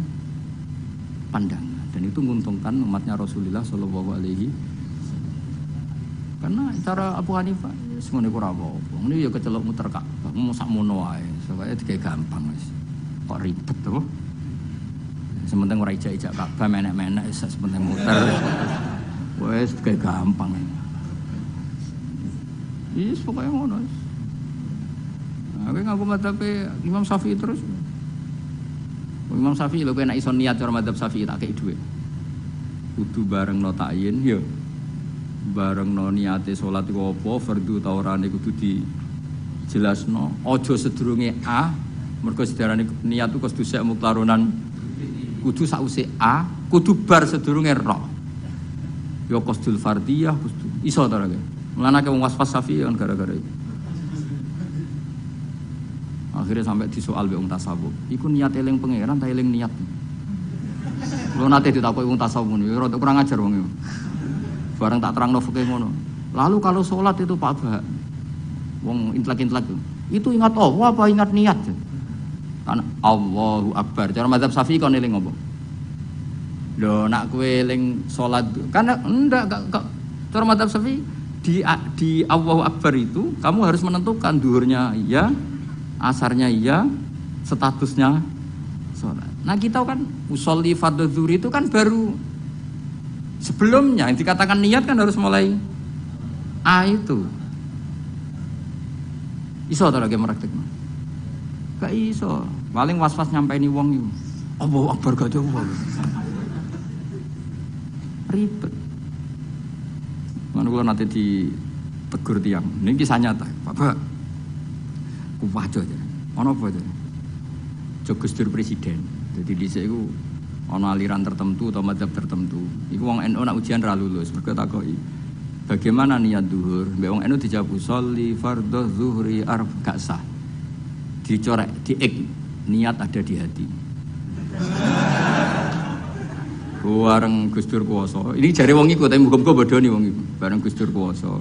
pandangan dan itu menguntungkan umatnya Rasulullah Shallallahu Alaihi. Karena cara Abu Hanifah semuanya kurang apa. Ini ya kecelok muter kak, mau sak mono ae, supaya kayak gampang wis. Kok ribet tuh? Sementing ora ijak-ijak Ka'bah menek-menek sementing muter. Wis kayak gampang. Iya, pokoknya ngono. Aku ngaku madzhab Imam Syafi'i terus. Imam Syafi'i lho kowe nek iso niat cara madzhab Syafi'i tak kei dhuwit. Kudu bareng no ta'yin ya. Bareng no niate salat iku apa, fardhu ta orane kudu dijelasno. Aja sedurunge A, mergo sedarane niat iku kudu sek muktaronan. Kudu sause A, kudu bar sedurunge Ra. Ya qasdul fardhiyah kudu. Iso ta ora? Mulane wong waswas Syafi'i kan gara-gara itu. Akhirnya sampai disoal be wong tasawuf. Iku niat eling pangeran ta eling niat. Lho nate ditakoki wong tasawuf niku rada kurang ajar wong iku. Bareng tak terangno fikih ngono. Lalu kalau sholat itu Pak Bah, wong intelek-intelek itu ingat Allah apa ingat niat? Kan Allahu Akbar. Cara mazhab Syafi'i kon eling apa? Lho nak kowe eling sholat kan enggak cara mazhab Syafi'i di Allahu Akbar itu kamu harus menentukan duhurnya iya, asarnya iya, statusnya sholat. Nah kita kan usolli fardhu zuhri itu kan baru sebelumnya yang dikatakan niat kan harus mulai A itu. Iso ta lagi praktek. Gak iso. Paling was-was nyampaini wong iku. Allahu Akbar gak jauh. Ribet. Mana kula nanti ditegur tiang. Ini kisah nyata, Bapak. Kuwajo aja. Ono apa aja? Jogus Dur presiden. Jadi dhisik iku ana aliran tertentu atau mazhab tertentu. Iku wong NU nak ujian ra lulus, mergo takoki. Bagaimana niat zuhur? Mbek wong NU dijawab sholli fardhu zuhri gak sah. Dicorek, diik niat ada di hati. Bareng Gus Dur kuwasa. Ini jare wong iku tapi muga-muga bodoni wong iku. Bareng Gus Dur kuwasa.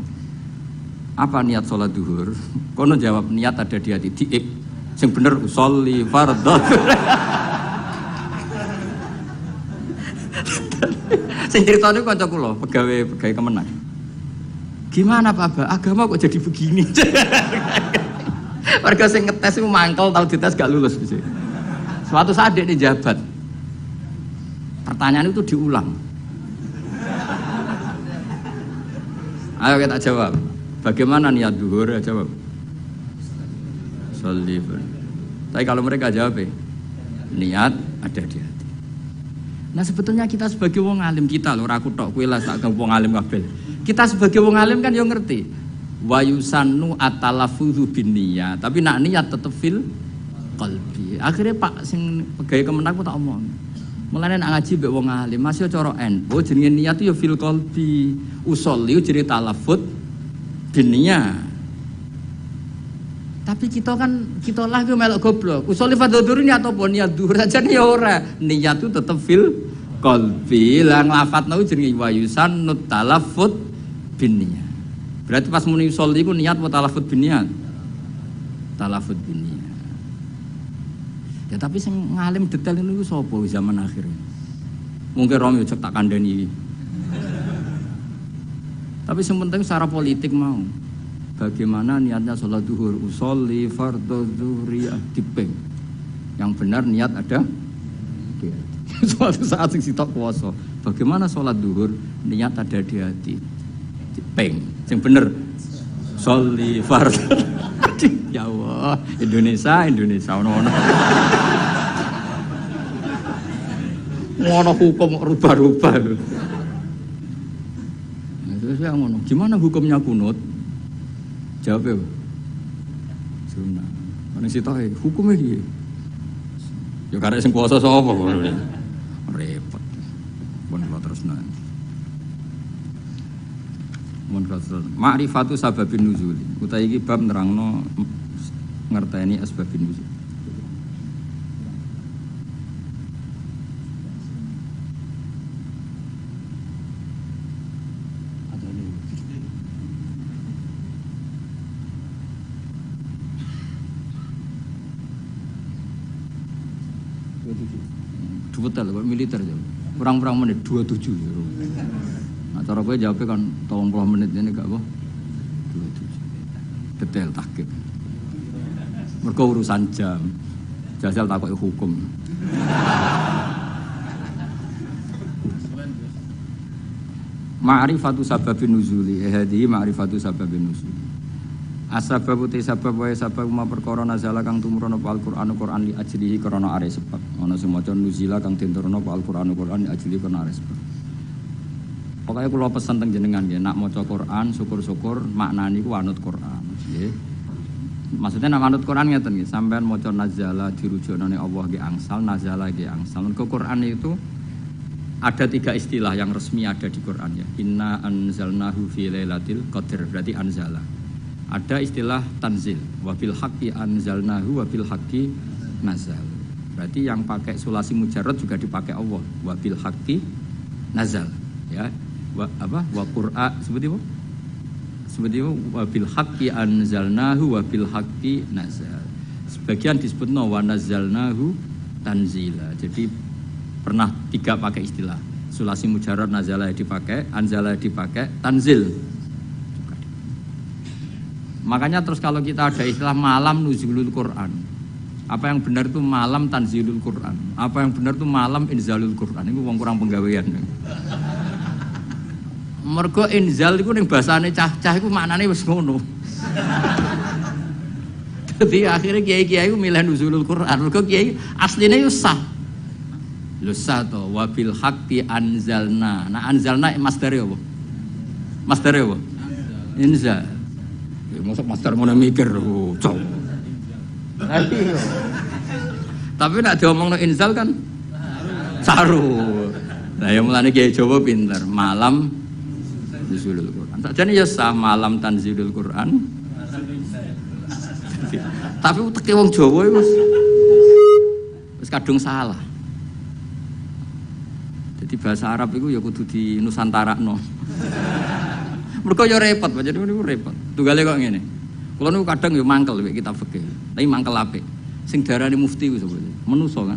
Apa niat sholat zuhur? Kono jawab niat ada di hati, diik. Sing bener sholli fardhu. Sing critane kanca kula, pegawai Kemenang. Gimana Pak Ba? Agama kok jadi begini? Warga sing ngetes iku mangkel tau dites gak lulus sih. Suatu saat dia jabat. Pertanyaan itu diulang. Ayo kita jawab. Bagaimana niat zuhur? Jawab. Sholli. Tapi kalau mereka jawab niat ada di hati. Nah sebetulnya kita sebagai wong alim kita lho, ora aku tok kowe lah sak wong alim kabeh. Kita sebagai wong alim kan yo ngerti. Wa yusannu atalafudzu binniyat, tapi nak niat tetep fil qalbi. Akhirnya Pak sing pegawai Kemenang ku tak omong. Mulane nak ngaji mbek wong alim, masih cara NU jenenge niat yo fil qalbi. Usolli jenenge talafut binniyat. Tapi kita lah ke melok goblok. Usolli fardhu dhuhri niat apa niat dhuhur aja nih ora. Niat itu tetep fil qalbi. Lah nglafatno jenenge wa yusannut talaffut binniyat. Berarti pas muni usolli iku niat apa talaffut binniyat? Talaffut binniyat. Ya tapi sing ngalim detail niku sapa zaman akhir. Mungkin Romi cek tak kandhani. Tapi sing penting secara politik mau. Bagaimana niatnya sholat zuhur? Usolli fardhu zuhri dipeng. Yang benar niat ada. Suatu saat sing sitok puasa. Bagaimana sholat zuhur? Niat ada di hati. Dipeng. Yang benar sholli fardhu. Ya Allah, Indonesia ono. Ngono hukum rubah-rubah. Nah, terus saya ngono, gimana hukumnya kunut? Jawabnya apa? Sunnah. Mana sih tahu hukumnya dia? Ya karena sing puasa sapa kok. Repot. Pun terus nang. Mun terus. Ma'rifatu sababin nuzul. Utawi iki bab nerangno ngerteni asbabin nuzul. Betul, militer jam. Perang-perang menit 27. Nah, cara gue jawabnya kan 30 menit ini gak apa? 27. Detail takik. Mergo urusan jam. Jajal takut hukum. Ma'rifatu sababin nuzuli. Hadi ma'rifatu sababin nuzuli. Asbab uti sabab wae sabab ma perkara nazala kang tumurun apa Al-Qur'an Qur'an li ajlihi krana are sebab. Ana sing maca nuzila kang tinturun apa Al-Qur'an Qur'an li ajlihi krana are sebab. Pokoke kula pesen teng jenengan nggih, nak maca Qur'an syukur-syukur maknane iku anut Qur'an, nggih. Maksudnya nak anut Qur'an ngeten nggih, sampean maca nazala dirujukane Allah nggih angsal, nazala nggih angsal. Mergo Qur'an itu ada 3 istilah yang resmi ada di Qur'an ya. Inna anzalnahu fi lailatul qadar, berarti anzala. Ada istilah tanzil, wabil haqqi anzalnahu wabil haqqi nazal. Berarti yang pakai sulasi mujarrad juga dipakai Allah, wabil haqqi nazal. Ya, wa qur'a seperti apa? Seperti itu wabil haqqi anzalnahu wabil haqqi nazal. Sebagian disebutno wa nazzalnahu tanzila. Jadi pernah 3 pakai istilah. Sulasi mujarrad nazala dipakai, anzala dipakai, tanzil. Makanya terus kalau kita ada istilah malam nuzulul Quran, apa yang benar itu malam tanzilul Quran, apa yang benar itu malam inzalul Quran. Itu wong kurang penggawean. Mergo inzal itu ning bahasane cah-cah iku maknane wis ngono. Jadi akhirnya kiai-kiai itu milih nuzulul Quran. Mergo kiai aslinya itu sah. Lho sah to wabil haqqi anzalna. Nah anzalna masdare apa? Masdare apa? Inzal. Masuk master mau mikir, cow. Tapi nak diomongno inzal kan saru. Nah yang mulane kiai Jawa pinter, malam nuzulul Quran. Sakjane ya sah malam tanzilul Quran. Tapi teke wong Jawa wis kadung salah. Jadi bahasa Arab itu ya kudu di nusantarakno. Mereka ya repot, jadi itu repot. Tunggale kok ngene. Kula niku kadang ya mangkel wek kitab fikih. Tapi mangkel apik. Sing darani mufti ku sebetulnya menuso kan.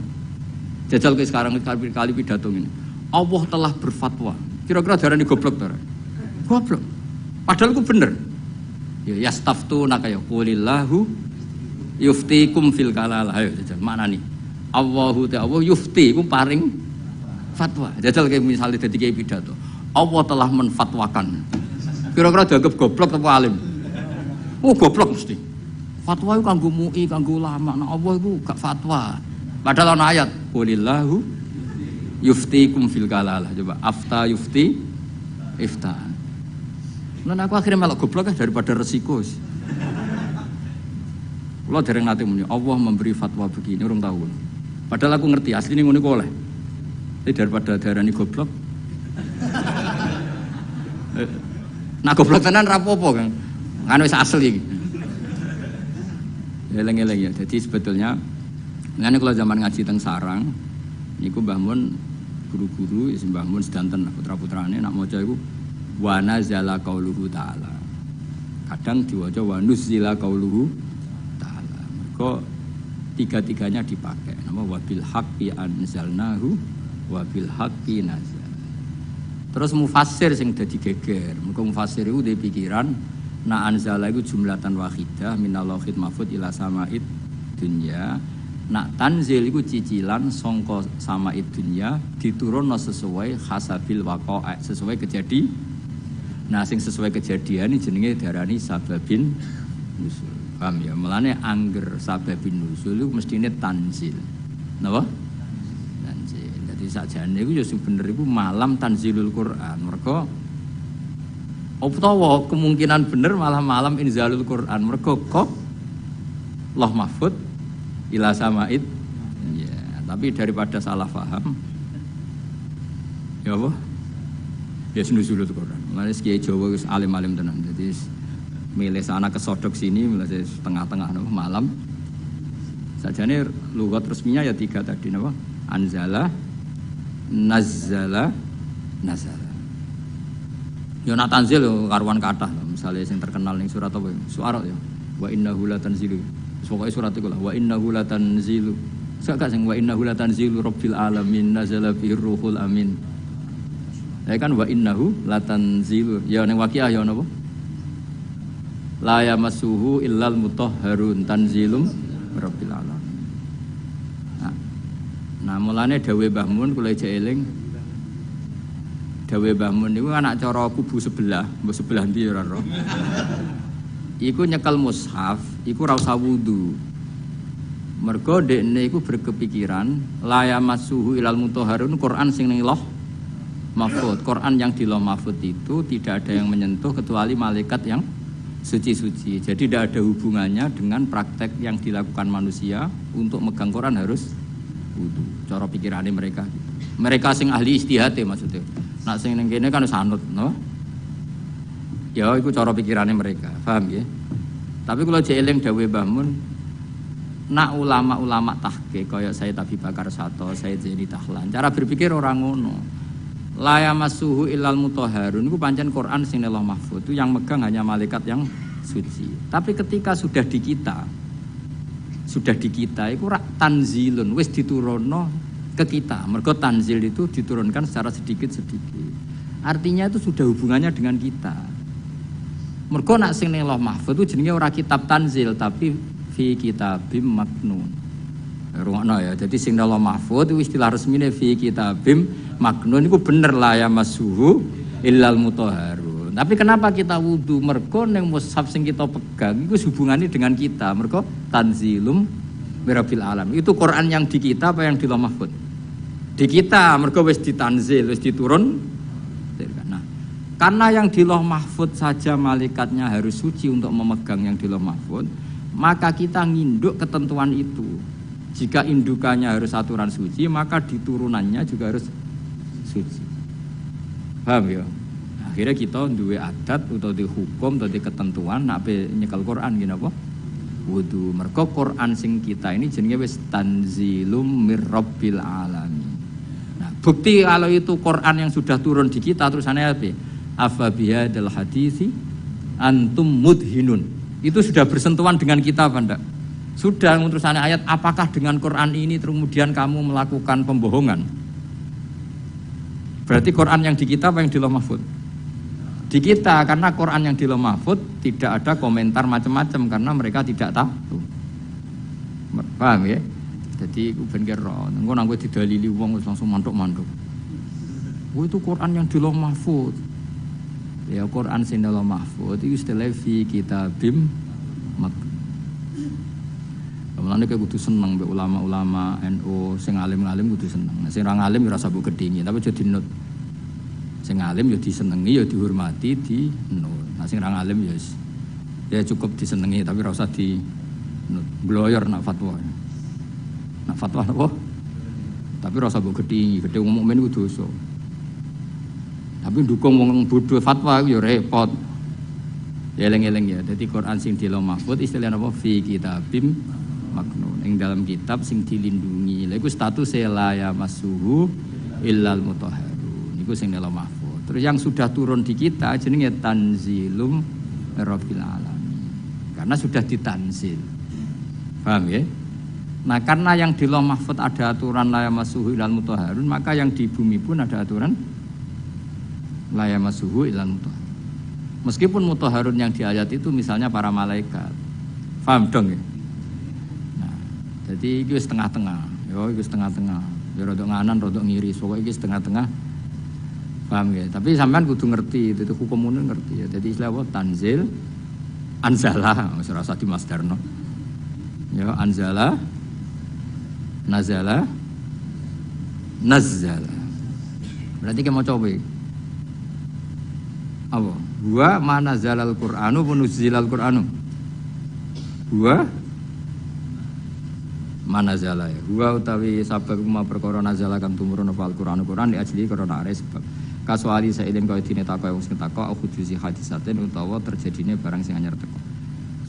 Jajal ke sekarang kali pidato ngene. Allah telah berfatwa. Kira-kira darani goblok ta? Goblok. Padahal ku bener. Ya yastaftuna kaya qulillahu yuftikum fil kalalah. Ayo jajal maknani. Allahu ta'ala yufti ku paring fatwa. Jajal kayak misalnya dadi kiai pidato. Allah telah menfatwakan. Kira-kira dianggap goblok atau alim? Oh goblok mesti. Fatwa itu kanggo MUI, kanggo ulama. Nah Allah itu gak fatwa. Padahal ana ayat, qulillahu yuftikum fil kalalah. Coba afta yufti ifta. Lan aku akhirnya malah goblok daripada resiko. Kula dereng nate muni, Allah memberi fatwa begini, orang tahu. Padahal aku ngerti asline ngono iku oleh. Tapi daripada darani goblok. Nah goblok tenan ra apa-apa kan. Kan wis asli iki. Eleng-eleng ya. Jadi sebetulnya ngene kalau zaman ngaji teng sarang niku Mbah Mun guru-guru ya Mbah Mun sedanten putra-putrane nak maca iku wa nazala qauluhu ta'ala. Kadang diwaca wa nuzila qauluhu ta'ala. Mergo tiga-tiganya dipakai. Nama wabil haqqi anzalnahu wabil haqqi nazal. Terus mufassir sing dadi geger. Mergo mufassir iku duwe pikiran na anzala iku jumlatan wahidah minallahil mahfuz ila sama'id dunya. Nak tanzil iku cicilan sangka sama'id dunya diturunno sesuai hasabil waqa'a, sesuai kejadian. Nah sing sesuai kejadian ini jenenge darani sababin nusul. Paham ya? Mulane angger sababin nusul itu mestine tanzil. Napa? Tanzil. Jadi Jadi sakjane iku ya sing bener iku malam tanzilul Quran. Mergo utawa kemungkinan bener malah malam inzalul Quran. Mergo kok Loh Mahfud ila samaid. Ya, tapi daripada salah paham. Ya apa? Ya nuzulul Quran. Mulane Kiai Jawa wis alim-alim tenan. Jadi milih sana kesodok sini mulai tengah-tengah malam. Sajane lugat resminya ya 3 tadi napa? Anzala, nazzala, nazala. Ya nak tanzil yo karuan kathah. Misale sing terkenal ning surat apa? Suara ya. Wa innahu latanzilu. Pokoke surat iku lah wa innahu latanzilu. Sak gak sing wa innahu latanzilu rabbil alamin nazala bihi ruhul amin. Ya kan wa innahu latanzilu. Ya ning Waqiah ya napa? La yamassuhu illal mutahharun tanzilum rabbil alamin. Nah, mulane dawuh Mbah Mun kula ijek eling. Dawuh Mbah Mun niku anak cara kubu sebelah, mbok sebelah ndi ora ro. Iku nyekel mushaf, iku ora usah wudu. Mergo dekne iku berkepikiran la yamassuhu ilal mutahharun Quran sing ning Lauh Mahfuz. Quran yang di Lauh Mahfuz itu tidak ada yang menyentuh kecuali malaikat yang suci-suci. Jadi tidak ada hubungannya dengan praktek yang dilakukan manusia untuk megang Quran harus wudu. Cara pikirannya mereka gitu. Mereka sing ahli istihad maksudnya. Nak sing ning kene kan sanut, no? Ya iku cara pikirannya mereka, paham ya? Tapi kalau jeeling dawuh Mbah Mun, nak ulama-ulama tahqiq kaya Sayyid Abi Bakar Sato, Sayyid Zaini Tahlan, cara berpikir orang ngono. La yamassuhu illal mutahharun niku pancen Quran sing Lauh Mahfuz itu yang megang hanya malaikat yang suci. Tapi ketika sudah di kita iku rak tanzilun wis diturunno ke kita. Mergo tanzil itu diturunkan secara sedikit-sedikit. Artinya itu sudah hubungannya dengan kita. Mergo nak sing ning Lauh Mahfuz itu jenenge ora kitab tanzil tapi fi kitabim maknun. Rungokno ya. Jadi sing Lauh Mahfuz itu istilah resmine fi kitabim maknun iku bener la yamassuhu illal mutahharun. Tapi kenapa kita wudu? Mergo ning mushaf sing kita pegang iku hubungannya dengan kita. Mergo tanzilum mirabbil alam. Itu Quran yang di kita apa yang di Lauh Mahfuz? Di kita, mergo wis ditanzil, wis diturun. Nah, karena yang di Lauh Mahfuz saja malaikatnya harus suci untuk memegang yang di Lauh Mahfuz, maka kita nginduk ketentuan itu. Jika indukannya harus aturan suci, maka diturunannya juga harus suci. Paham ya? Akhirnya kita duwe adat atau di hukum atau di ketentuan nak nyekel Quran gini apa? Wudu. Mergo Quran sing kita ini jenenge wis tanzilum mirabbil alamin. Nah, bukti kalau itu Quran yang sudah turun di kita terusannya apa? Afa bihadzal haditsi antum mudhinun. Itu sudah bersentuhan dengan kita apa enggak? Sudah terusannya ayat apakah dengan Quran ini kemudian kamu melakukan pembohongan? Berarti Quran yang di kita apa yang di Lauh Mahfuz? Di kita, karena Quran yang di Lauh Mahfuz tidak ada komentar macam-macam karena mereka tidak tahu. Paham ya? Jadi ben kira engko nang kowe didalili wong langsung mantuk-mantuk. Oh itu Quran yang di Lauh Mahfuz. Ya Quran sing di Lauh Mahfuz itu istilah fi kitabim maknun. Mulane kowe kudu seneng mbek ulama-ulama NU sing alim-alim kudu seneng. Sing ora alim ya ora sabuk gedhingi, tapi aja dinut. Sing alim ya disenengi ya dihormati di nur. Nah sing ora alim ya cukup disenengi tapi ora usah di gloyor nak fatwa. Nak fatwa apa? Tapi ora usah mbok gedhingi, gedhe wong mukmin ku dosa. Tapi dukung wong bodho fatwa ya repot. Ya eling-eling ya. Dadi Quran sing di Lauh Mahfuz istilahnya apa? Fi kitabim maknun. Ing dalam kitab sing dilindungi. Lha iku status la yamassuhu illal mutahharun. Iku sing Lauh Mahfuz. Terus yang sudah turun di kita jenenge tanzilum rabbil alamin. Karena sudah ditanzil. Paham ya? Nah, karena yang di Lauh Mahfuz ada aturan la yamassuhu illal mutahharun, maka yang di bumi pun ada aturan la yamassuhu illal mutahharun. Meskipun mutahharun yang di ayat itu misalnya para malaikat. Paham dong ya? Nah, jadi itu setengah-tengah. Yo, itu setengah-tengah. Ya rodok nganan, rodok ngiri. Pokoknya itu setengah-tengah. Paham ya? Tapi sampean kudu ngerti, itu hukum umum ngerti ya. Jadi istilah apa? Tanzil, anzala, ora usah dimasdarno. Ya, anzala, nazala, nazzala. Berarti kita mau coba apa? Huwa ma nazzalal Qur'anu wa nuzzilal Qur'anu. Huwa ma nazala ya. Huwa utawi sabab ma perkara nazala kang tumurun apa Al-Qur'anu Qur'an di ajli karena are sebab. Kasuali saiden kaya dene takok wong sing takok aku dusi hadisaten utawa terjadine barang sing anyar teko.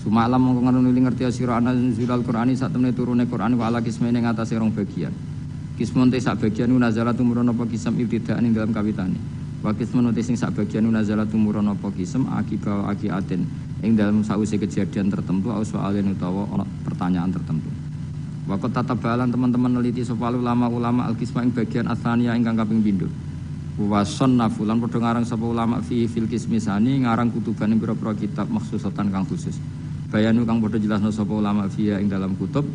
Sumalam mongko ngono ngerti sira ana nuzulal Qur'ani sak temene turune Qur'an wa ala kismene ing atase rong bagian. Kismun te sak bagian nazala tumurun apa kisam ibtidaan ing dalam kawitane. Wa kismun te sing sak bagian nazala tumurun apa kisam akibat akiaten ing dalam sause kejadian tertentu au soalen utawa ana pertanyaan tertentu. Waqat tatabalan teman-teman neliti sapa ulama al-kisma ing bagian asania ingkang kaping pindho. Wason nafulan padha ngarang sapa ulama fi fil kismisani ngarang kutuban ing pira-pira kitab maksusatan kang khusus. Bayanu kang padha jelasno sapa ulama fiya ing dalam kutub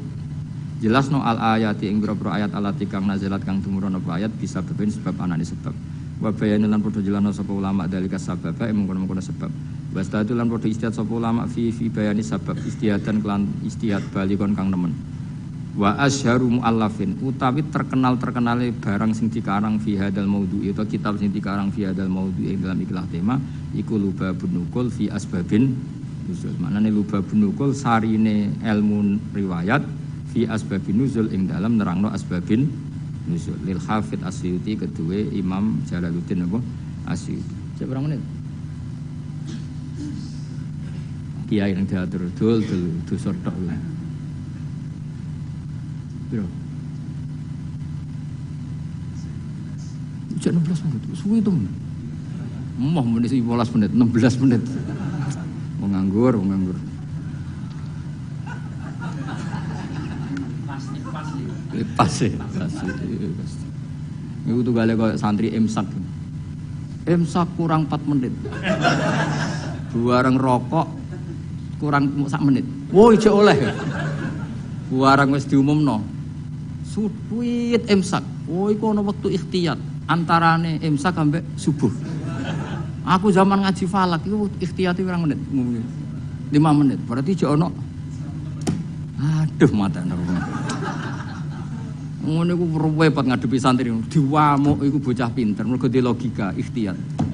jelasno al ayati ing pira-pira ayat alati kang nazalat kang tumurun apa ayat bisa beben sebab anane sebab. Wa bayanu lan padha jelasno sapa ulama dalika sabab mengkono-mengkono sebab. Wastadu lan padha istihad sapa ulama fi bayani sabab istihadan kelan istihad balikon kang nemen. Wa asyharu muallafin utawi terkenal-terkenale barang sing dikarang fi hadal maudhu itu kitab sing dikarang fi hadal maudhu ing dalam ikhlas tema iku lubabun nukul fi asbabin nuzul. Maknane lubabun nukul sarine ilmu riwayat fi asbabin nuzul ing dalam nerangno asbabin nuzul lil hafid Asyuti kedue Imam Jalaluddin apa Asyuti. Cek berapa menit? Kiai nang diatur dul sortok lah. Biro. Jam 16 menit. Suwi itu. Moh menit 15 menit, 16 menit. Wong nganggur. Pasti. Iku tuh gale kok santri imsak. Imsak kurang 4 menit. Bareng rokok kurang 1 menit. Woi, jek oleh. Bareng wis diumumno. Suwit imsak. Oh iku ana wektu ikhtiyat antarane imsak sampai subuh. Aku zaman ngaji falak iku ikhtiyate pirang menit? 5 menit. Berarti jek ana. Aduh matane. Ngono iku repot ngadepi santri. Diwamuk iku bocah pinter mergo di logika ikhtiyat.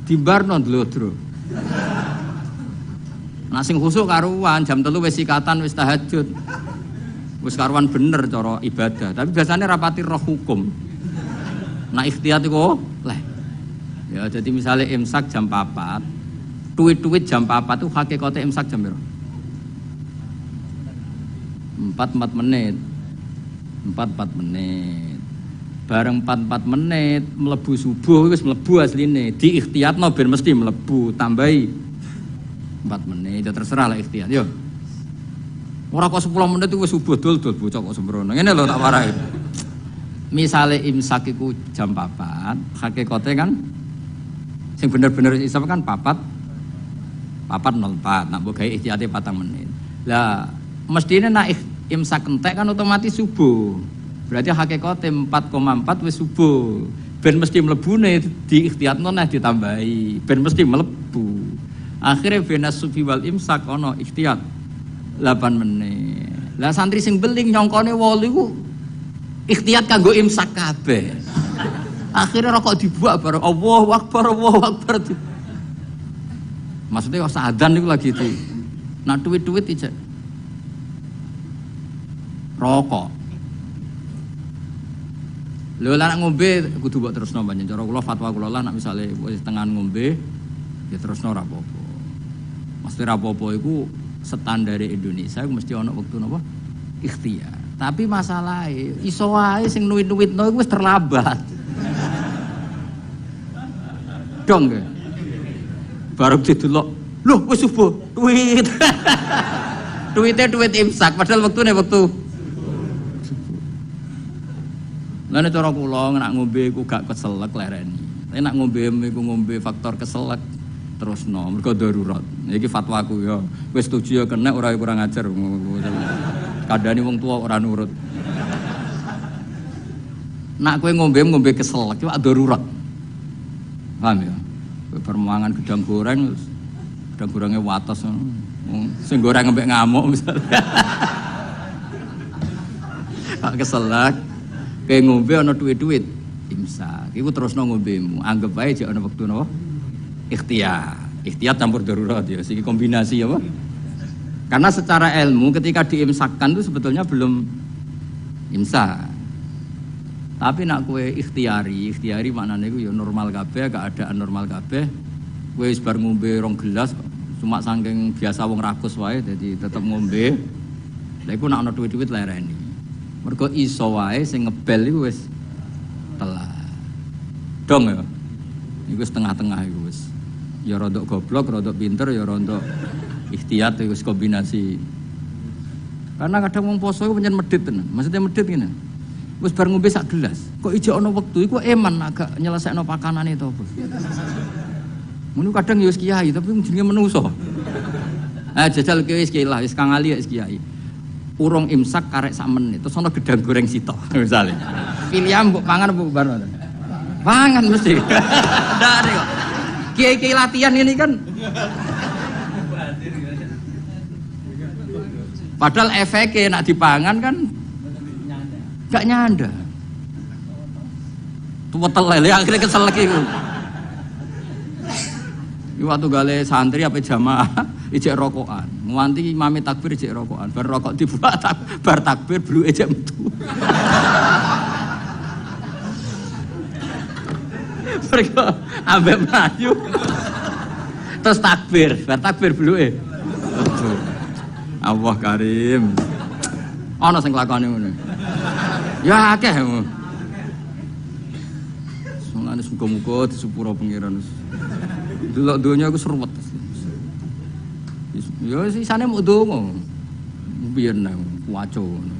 Dimbarno ndlodro. Nah sing khusuk karuan jam 3 wis sikatan wis tahajud. Wis karuan bener cara ibadah, tapi biasanya rapati roh hukum. Nah ikhtiyat iku leh. Ya jadi misalnya imsak jam 4, tuwit-tuwit jam 4 tuh hakikate imsak jam piro? 4 menit. 4 menit. Bareng 4 menit mlebu subuh wis mlebu asline. Di ikhtiyatno ben mesti mlebu, tambahi 4 menit. Ya terserah lah ikhtiyat. Yo. Ora kok 10 menit itu wis subuh dul bocah kok sembrono. Ngene lho tak warai. Misale imsak iku jam 4, hakikate kan sing bener-bener isap kan 4:04. Nak mbok gawe ihtiyate 4 menit. Lah mestine nak imsak entek kan otomatis subuh. Berarti hakikate 4,4 wis subuh. Ben mesti mlebune di ikhtiyatno nah ditambahi. Ben mesti mlebu. Akhire benas sufi wal imsak ana ikhtiyat 8 menit. Lah santri sing beling nyongkone 8 iku ikhtiyat kanggo imsak kabeh. Akhire rokok dibuak bareng Allahu Akbar. Maksudnya kok sadan niku lagi itu. Nah duit-duit ijek. Rokok. Lho lah nak ngombe kudu mbok terusno panjen cara kula fatwa kula lah nak misale wis tengan ngombe ya terusno ra apa-apa. Mesti ra apa-apa iku standar Indonesia mesti ana wektu napa ikhtiar. Tapi masalahe iso wae sing nuwit-nuwitno iku wis terlambat. Dong ge. Baru didelok, lho wis subuh, duit. Duit imsak padahal wektune wektu subuh. Lah nek cara kula nek ngombe iku gak keselek lereni. Tapi nek ngombe iku ngombe faktor keselek terusno mergo darurat. Iki fatwaku ya. Wis setuju ya kena ora kurang ajar. Kadane wong tua ora nurut. Nak kowe ngombe keselek iku darurat. Paham ya? Kowe permangan gedang gorengnya wates. Sing goreng ngembek ngamuk misalnya. Keselak Kayak ngombe ana duit-duit imsak. Iku terusno ngombemu. Anggap wae jek ana wektu napa? Ikhtiar. Ikhtiar campur darurat ya. Iki kombinasi apa? Karena secara ilmu ketika diimsakkan itu sebetulnya belum imsak. Tapi nak kue ikhtiari maknane iku ya normal kabeh, keadaan normal kabeh. Kowe wis bar ngombe 2 gelas cuma saking biasa wong rakus wae dadi tetep ngombe. Lha iku nak ana duit-duit lereni. Mergo iso wae sing ngebel iku wis telat. Dong ya. Iku setengah-tengah iku wis. Ya rodok goblok, rodok pinter, ya rodok ikhtiyat itu kombinasi. Karena kadang wong poso iku pancen medhit tenan. Maksudnya medhit ngene. Wis bar ngombe sak gelas. Kok ijo ana wektu iku eman agak nyelesekno pakanane to apa. Ngono kadang ya wis kiai tapi jenenge menungso. Jajal ki wis kiai lah, wis Kang Ali wis kiai. Urung imsak karek sak menit terus ana gedang goreng sitok misale. Pilihan mbok pangan apa bar. Pangan mesti. Ndare kok. Kiai-kiai latihan ini kan. Padahal efeknya nak dipangan kan gak nyanda. Tuwetel lele akhirnya kesel lagi. Iku waktu gale santri apa jamaah ijek rokokan. Nganti imame takbir ijek rokokan. Bar rokok dibuat bar takbir bluke ijek metu. Mereka ambek mlayu. Terus takbir, bar takbir bluke. Allah Karim. Ana sing lakone ngono. Ya akeh. Mulane muga-muga disepuro pangeran. Delok donya iku seruwet. Ya sisane muk donga. Biyen nang waco ngono.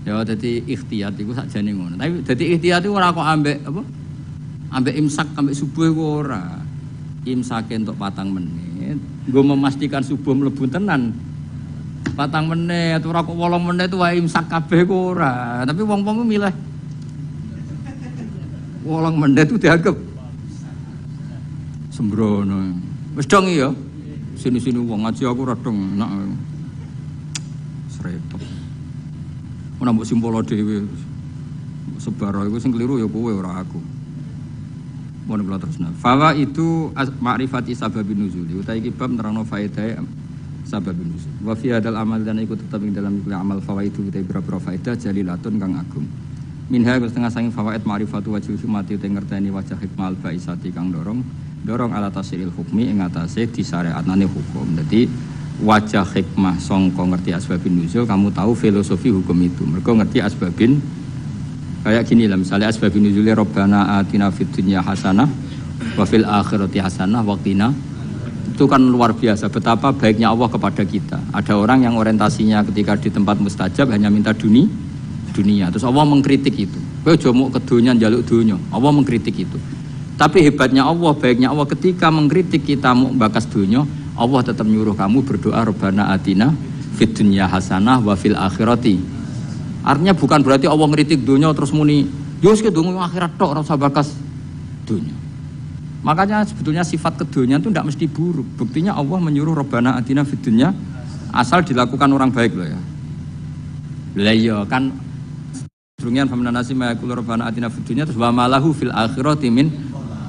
Ya dadi ikhtiyat iku sakjane ngono. Tapi dadi ikhtiyat iku ora kok ambek apa? Ambek imsak ambek subuh iku ora. Imsake entuk 4 menit. Nggo memastikan subuh mlebu tenan. 4 menit ora kok 8 menit wae imsak kabeh ku ora. Tapi wong-wong ku milih 8 menit itu dianggap sembrono. Wis dong ya. Sini-sini wong ngaji aku ora dong enak. Srepet. Ora mbok simpolo dhewe. Sebar iku sing keliru ya kowe ora aku. Mohon kula terusna. Fawa itu ma'rifati sababin nuzul. Utai iki bab nerangno faedah sababin nuzul. Wa fi hadal amal dan ikut tetap ing dalam amal fawaidu utai berapa faedah jalilatun kang agung. Minha setengah saking fawaid ma'rifatu wajib hikmati utai ngerteni wajah hikmah al-baisati kang dorong ala tasiril hukmi ing atase disyariatane hukum. Jadi wajah hikmah sangka ngerti asbabin nuzul, kamu tahu filosofi hukum itu. Mergo ngerti asbabin kayak gini lah, misalnya asbabun nuzulnya Rabbana atina fid dunya hasanah wa fil akhirati hasanah wa qina. Itu kan luar biasa betapa baiknya Allah kepada kita. Ada orang yang orientasinya ketika di tempat mustajab hanya minta dunia. Terus Allah mengkritik itu. Kowe aja muk ke dunya njaluk dunya. Allah mengkritik itu. Tapi hebatnya Allah, baiknya Allah ketika mengkritik kita muk bakas dunya, Allah tetap nyuruh kamu berdoa Rabbana atina fid dunya hasanah wa fil akhirati. Artinya bukan berarti Allah ngeritik dunia terus muni yo wis kedungu akhirat tok ora usah bakas dunia. Makanya sebetulnya sifat kedunya itu tidak mesti buruk. Buktinya Allah menyuruh Rabbana atina fid dunya asal dilakukan orang baik loh ya. Lah iya kan durungian famana nasi mayaqul Rabbana atina fid dunya terus wa malahu fil akhirati min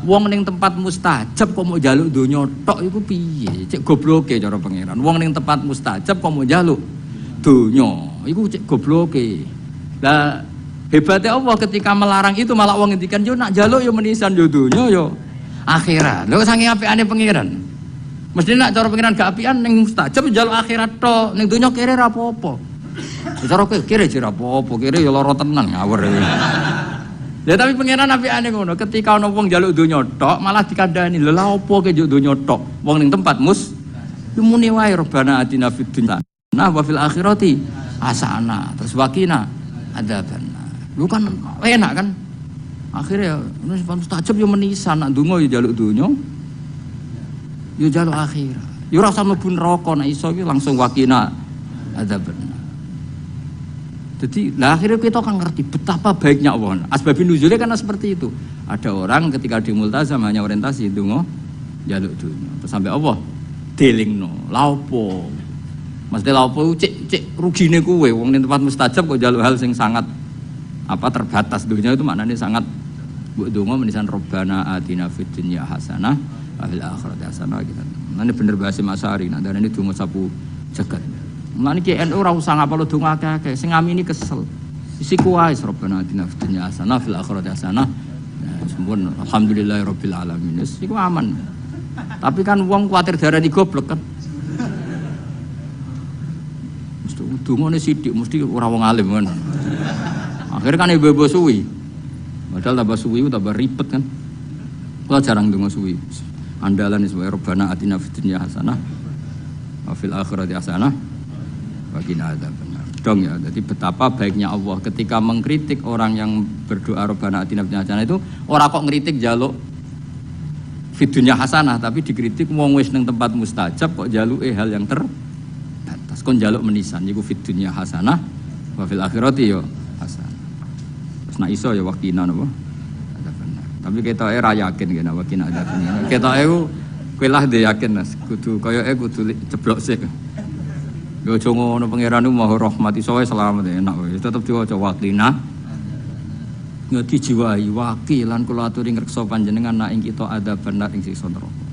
wong ning tempat mustajab kok mau njaluk dunya tok iku piye? Cek gobloke cara pangeran. Wong ning tempat mustajab kok mau njaluk dunya iku cek gobloke. Lah hebatnya Allah ketika melarang itu malah wong ngendikan yo nak njaluk yo menisan yo dunya yo akhirat. Lho saking apikane pangeran. Mesti nak cara pangeran gak apian ning mustajab njaluk akhirat tok, ning dunya kere ra apa-apa. Cara kere jera apa-apa, kere yo lara tenan ngawur. Ya tapi pangeran apikane ngono, ketika ana wong njaluk dunya tok malah dikandani, lha lha opo ke njaluk dunya tok? Wong ning tempat mus yo muni wae Rabbana atina fid dunya nah wa fil akhirati hasanah terus wakina adzabanna. Lu kan enak kan? Akhirnya wis mustajab yo menisan nak donga yo njaluk dunya. Yo njaluk akhirat. Yo ora usah mlebu neraka nek iso iki langsung wakina adzabanna. Jadi lah akhirnya kita kan ngerti betapa baiknya Allah. Asbabun nuzulnya karena seperti itu. Ada orang ketika di multazam hanya orientasi donga njaluk dunya. Terus sampai Allah delingno. Lha opo? Mesti lha opo cek rugine kowe wong ning tempat mustajab kok njaluk hal sing sangat apa terbatas. Dunia itu maknanya sangat mbok donga menisan Rabbana atina fid dunya hasanah wa fil akhirati hasanah gitu. Nah ini bener bahasa Masari, nah dan ini donga sapu jagat. Nah ini KNU ora usah ngapalo donga akeh-akeh, sing ngamini kesel. Isi kuwais Rabbana atina fid dunya hasanah fil akhirati hasanah. Nah, sempurna. Alhamdulillahirabbil alamin. Iku aman. Tapi kan wong kuwatir darani goblok kan. Mesti dungane sithik mesti ora wong alim kan. Akhirnya kan ibu-ibu suwi. Padahal tambah suwi tambah ribet kan. Kula jarang donga suwi. Andalan sebagai Rabbana atina fid dunya hasanah wa fil akhirati hasanah wa qina adzabannar. Dong ya, jadi betapa baiknya Allah ketika mengkritik orang yang berdoa Rabbana atina fid dunya hasanah itu ora kok ngritik njaluk fid dunya hasanah, tapi dikritik wong wis ning tempat mustajab kok njaluke hal yang terbatas. Kon njaluk menisan iku fid dunya hasanah wa fil akhirati yo hasanah. Terus nek iso ya waqina napa? Tapi ketoke ra yakin kene waqina ada bener. Ketoke kowe lah dhe yakin Mas, kudu koyoke kudu ceblok sik. Yo aja ngono pangeran Maha Rahmat iso wae selamat enak wae. Tetep diwaca waqina. Ngeti jiwai waqi lan kula aturi ngreksa panjenengan nak ing kita ada bener ing siksa neraka.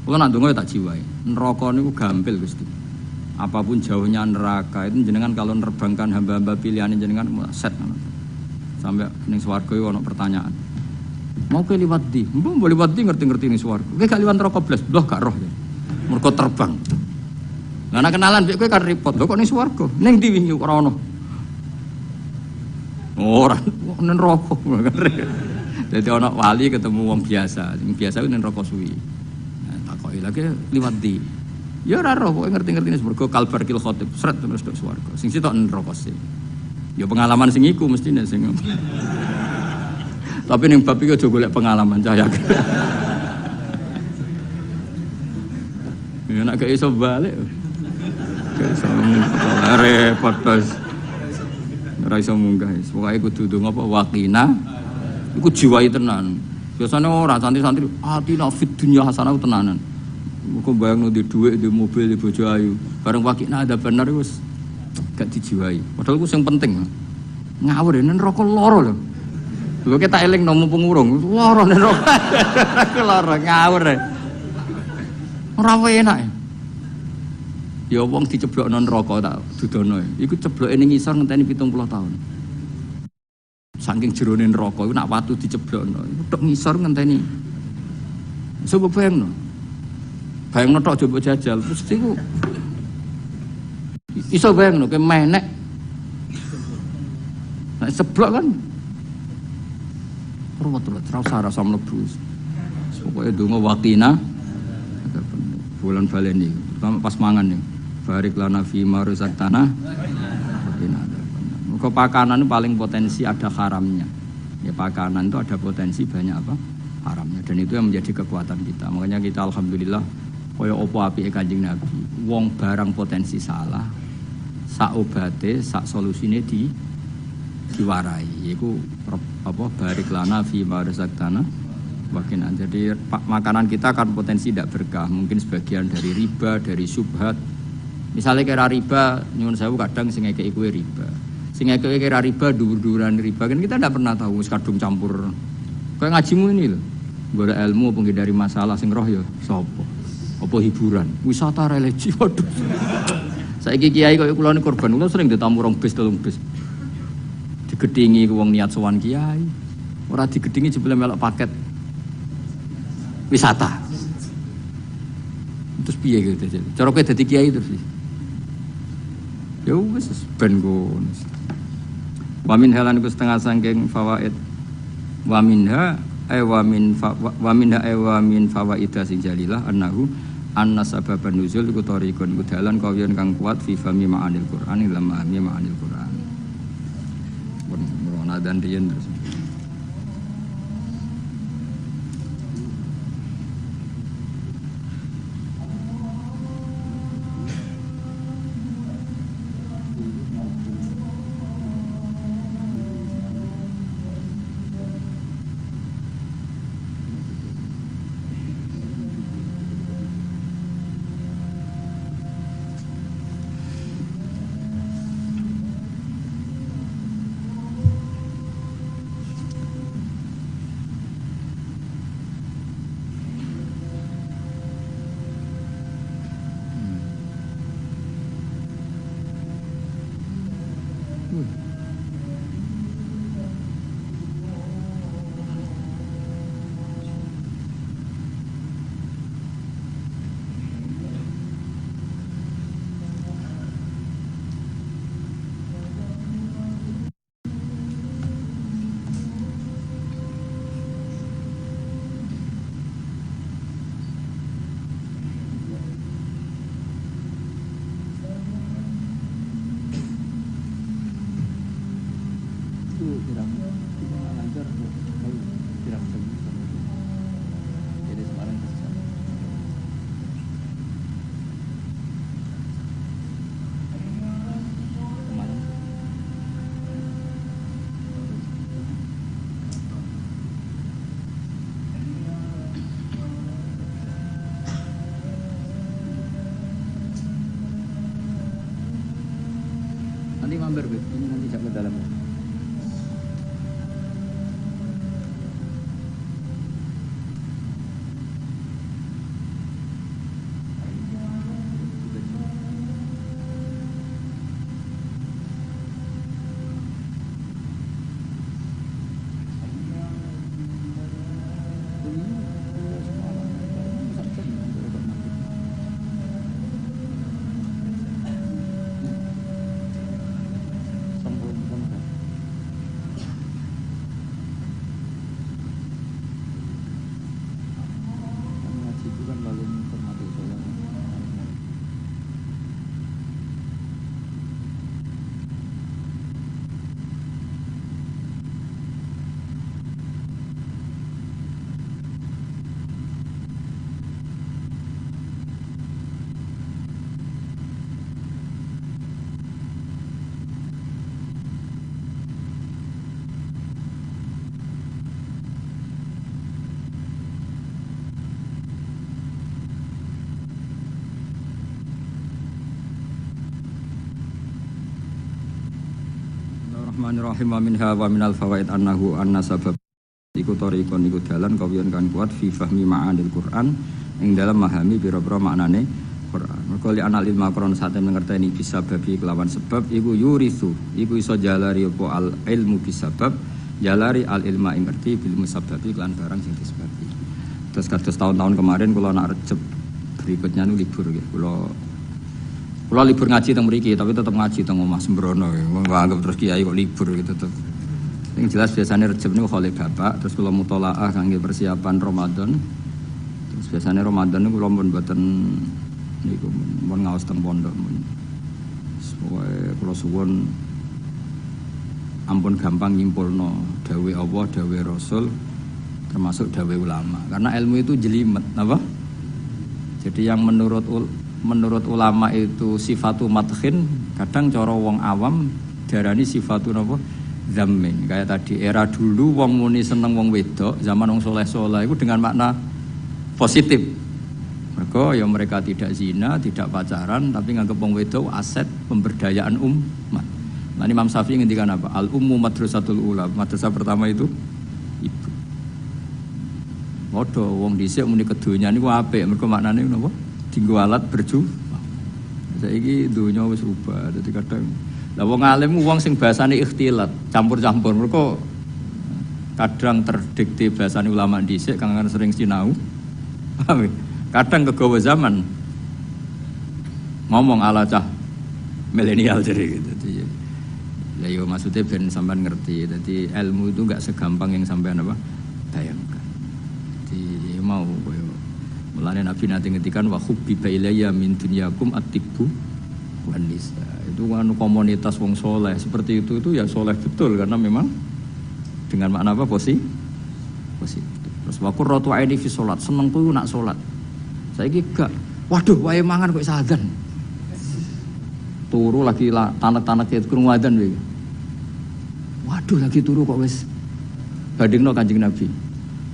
Kula nak ndonga tak jiwai. Neraka niku gampil Gusti. Apapun jauhnya neraka itu jenengan kalau nerbangkan hamba-hamba pilihan jenengan set. Sampai ning swarga iku ana pertanyaan. Mau ke liwat di, mbok liwat di ngerti-ngerti ning swarga. Kowe gak liwat neraka blas, blah gak roh ya. Mergo terbang. Lah nek kenalan kowe kan repot. Lho kok ning swarga? Ning ndi wingi ora ono. Ora ning neraka. Dadi ana wali ketemu wong biasa. Sing biasa ning neraka suwi. Nah, takoki lagi liwat di. Ya ora roh, kowe ngerti-ngerti ning swarga kalbarkil khotib, sret terus tok swarga. Sing sitok ning neraka sih. Ya pengalaman sing iku mestine sing. Tapi ning bab iki aja golek pengalaman cah yakin. Ya nek gak iso balik. Gak iso repot terus. Ora iso munggah. Pokoke kudu ndonga apa waqina. Iku jiwai tenan. Biasane ora santri-santri atina fid dunya hasanah tenanan. Muga bayangno di dhuwit, di mobil, di bojo ayu. Bareng waqina ada bener wis gak dijiwai. Padahal ku sing penting. Ngawur yen neraka loro lho. Lho kita eling nomu pengurung, loro neraka. Loro ngawur. Ora enak. Ya wong diceblokno neraka tak dudono. Iku cebloke ning ngisor ngenteni 70 tahun. Saking jerone neraka iku nak watu diceblokno. Iku tok ngisor ngenteni. Coba bayangno. Bayangno tok coba jajal, mesti ku iso bayangno ke menek. Nek seblok kan ruwet-ruwet rasa mlebu. Pokoke donga waqina bulan baleni, terutama pas mangan nih. Barik lana fi ma razaqtana. Muga pakanan paling potensi ada haramnya. Ya pakanan itu ada potensi banyak apa? Haramnya, dan itu yang menjadi kekuatan kita. Makanya kita alhamdulillah kaya opo apike Kanjeng Nabi. Wong barang potensi salah, sak obate, sak solusine diwarai. Yaiku apa barik lana fi ma razaqtana. Bagian jadi makanan kita kan potensi tidak berkah, mungkin sebagian dari riba, dari syubhat. Misalnya kira riba, nyuwun sewu kadang sing ngekeki kuwi riba. Sing ngekeki kira riba dhuwur-dhuwuran riba kan kita tidak pernah tahu wis kadung campur. Kayak ngajimu ini lho. Golek ilmu penghindari masalah sing roh ya sapa? Apa hiburan? Wisata religi waduh. Saiki kiai kaya kula ni korban, kula sering ditamu rong bis, telung bis. Digedhingi wong niat sowan kiai. Ora digedhingi jebule melok paket wisata. Terus piye gitu. Cara kowe dadi kiai terus. Ya wis ben ngono. Wa min halan iku setengah saking fawaid. Wa minha wa min fawaida sing jalilah annahu anna sababan nuzul iku tariqun iku dalan kawiyan kang kuat fi fahmi ma'anil Qur'an ila ma'ani ma'anil Qur'an. Merono dan riyen terus. Nanti mampir, ini nanti jak ke dalam. Bismillahirrahmanirrahim. Wa minha wa minal fawaid annahu anna sabab iku tariqon iku dalan kawiyan kan kuat fi fahmi ma'anil Qur'an ing dalam memahami pira-pira maknane Qur'an. Mergo li anal ilma Qur'an sate ngerteni bisa babi kelawan sebab iku yurisu iku iso jalari apa al ilmu bisabab jalari al ilma ing ngerti bil musabbabi kelan barang sing disebabi. Terus kados tahun-tahun kemarin kula nak Rejeb berikutnya nu libur nggih. Kula libur ngaji teng mriki, tapi tetap ngaji teng omah sembrono. Anggap terus kiai kok libur gitu tetep. Yang jelas biasanya Rejeb niku khole bapak, terus kula mutolaah kangge persiapan Ramadan. Terus biasanya Ramadan niku kula pun mboten niku mun ngaos teng pondok mun. Kula suwun ampun gampang nyimpulno dawuh Allah, dawuh Rasul termasuk dawuh ulama. Karena ilmu itu jelimet, apa? Jadi yang menurut ulama itu sifatu madkhin, kadang cara wong awam darani sifatu napa zammin. Kayak tadi era dulu wong muni seneng wong wedok, zaman wong soleh-soleh itu dengan makna positif. Mereka tidak zina, tidak pacaran, tapi nganggep wong wedok aset pemberdayaan umat. Nah, Imam Syafi'i ngendikan apa? Al ummu madrasatul ula. Madrasah pertama itu ibu. Padha wong dhisik muni kedonya niku apik, mergo maknane napa? Dinggo alat berjuang. Saiki donya wis rubah. Dadi kadang lah wong alim wong sing bahasane ikhtilat, campur-campur. Mergo kadang terdikte bahasane ulama dhisik kang sering sinau. Kadang kegawa zaman ngomong ala cah milenial jadi gitu. Lah yo maksudnya ben sampean ngerti. Dadi ilmu itu enggak segampang yang sampean apa bayangkan. Jadi mau koyo mulane Nabi nanti ngetikan wa hubbiba ilayya min dunyakum at-tibbu wan nisa. Itu kan komunitas wong soleh seperti itu ya soleh betul karena memang dengan makna apa positif. Terus wa qurratu aini fi salat, senengku nak salat. Saiki gak waduh wae mangan kok sadan. Turu lagi tanek-tanek itu krungu adzan wae. Waduh lagi turu kok wis bandingno Kanjeng Nabi.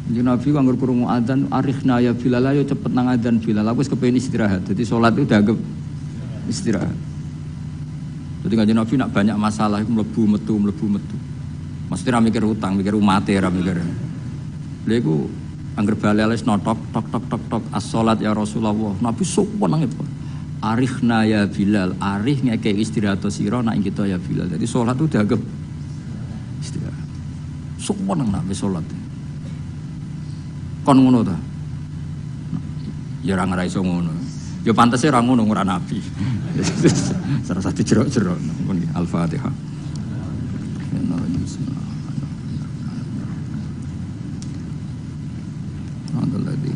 Kanjeng Nabi kanggo krungu adzan arikhna ya Bilal ayo cepet nang adzan Bilal aku wis kepengin istirahat. Jadi salat itu dianggap istirahat. Jadi Kanjeng Nabi nak banyak masalah iku mlebu metu. Mesti ra mikir utang, mikir umate ra mikir. Lha iku angger bali wis notok tok as-salat ya Rasulullah. Nabi sok wenang itu. Arikhna ya Bilal, arih ngekek istirahat sira nak kita ya Bilal. Jadi salat itu dianggap istirahat. Sok wenang nak wis salat. Kon ngono ta? Ya ora iso ngono. Ya pantese ora ngono ora nabi. Salah satu jerok-jerok ngono iki Al-Fatihah. Alhamdulillah.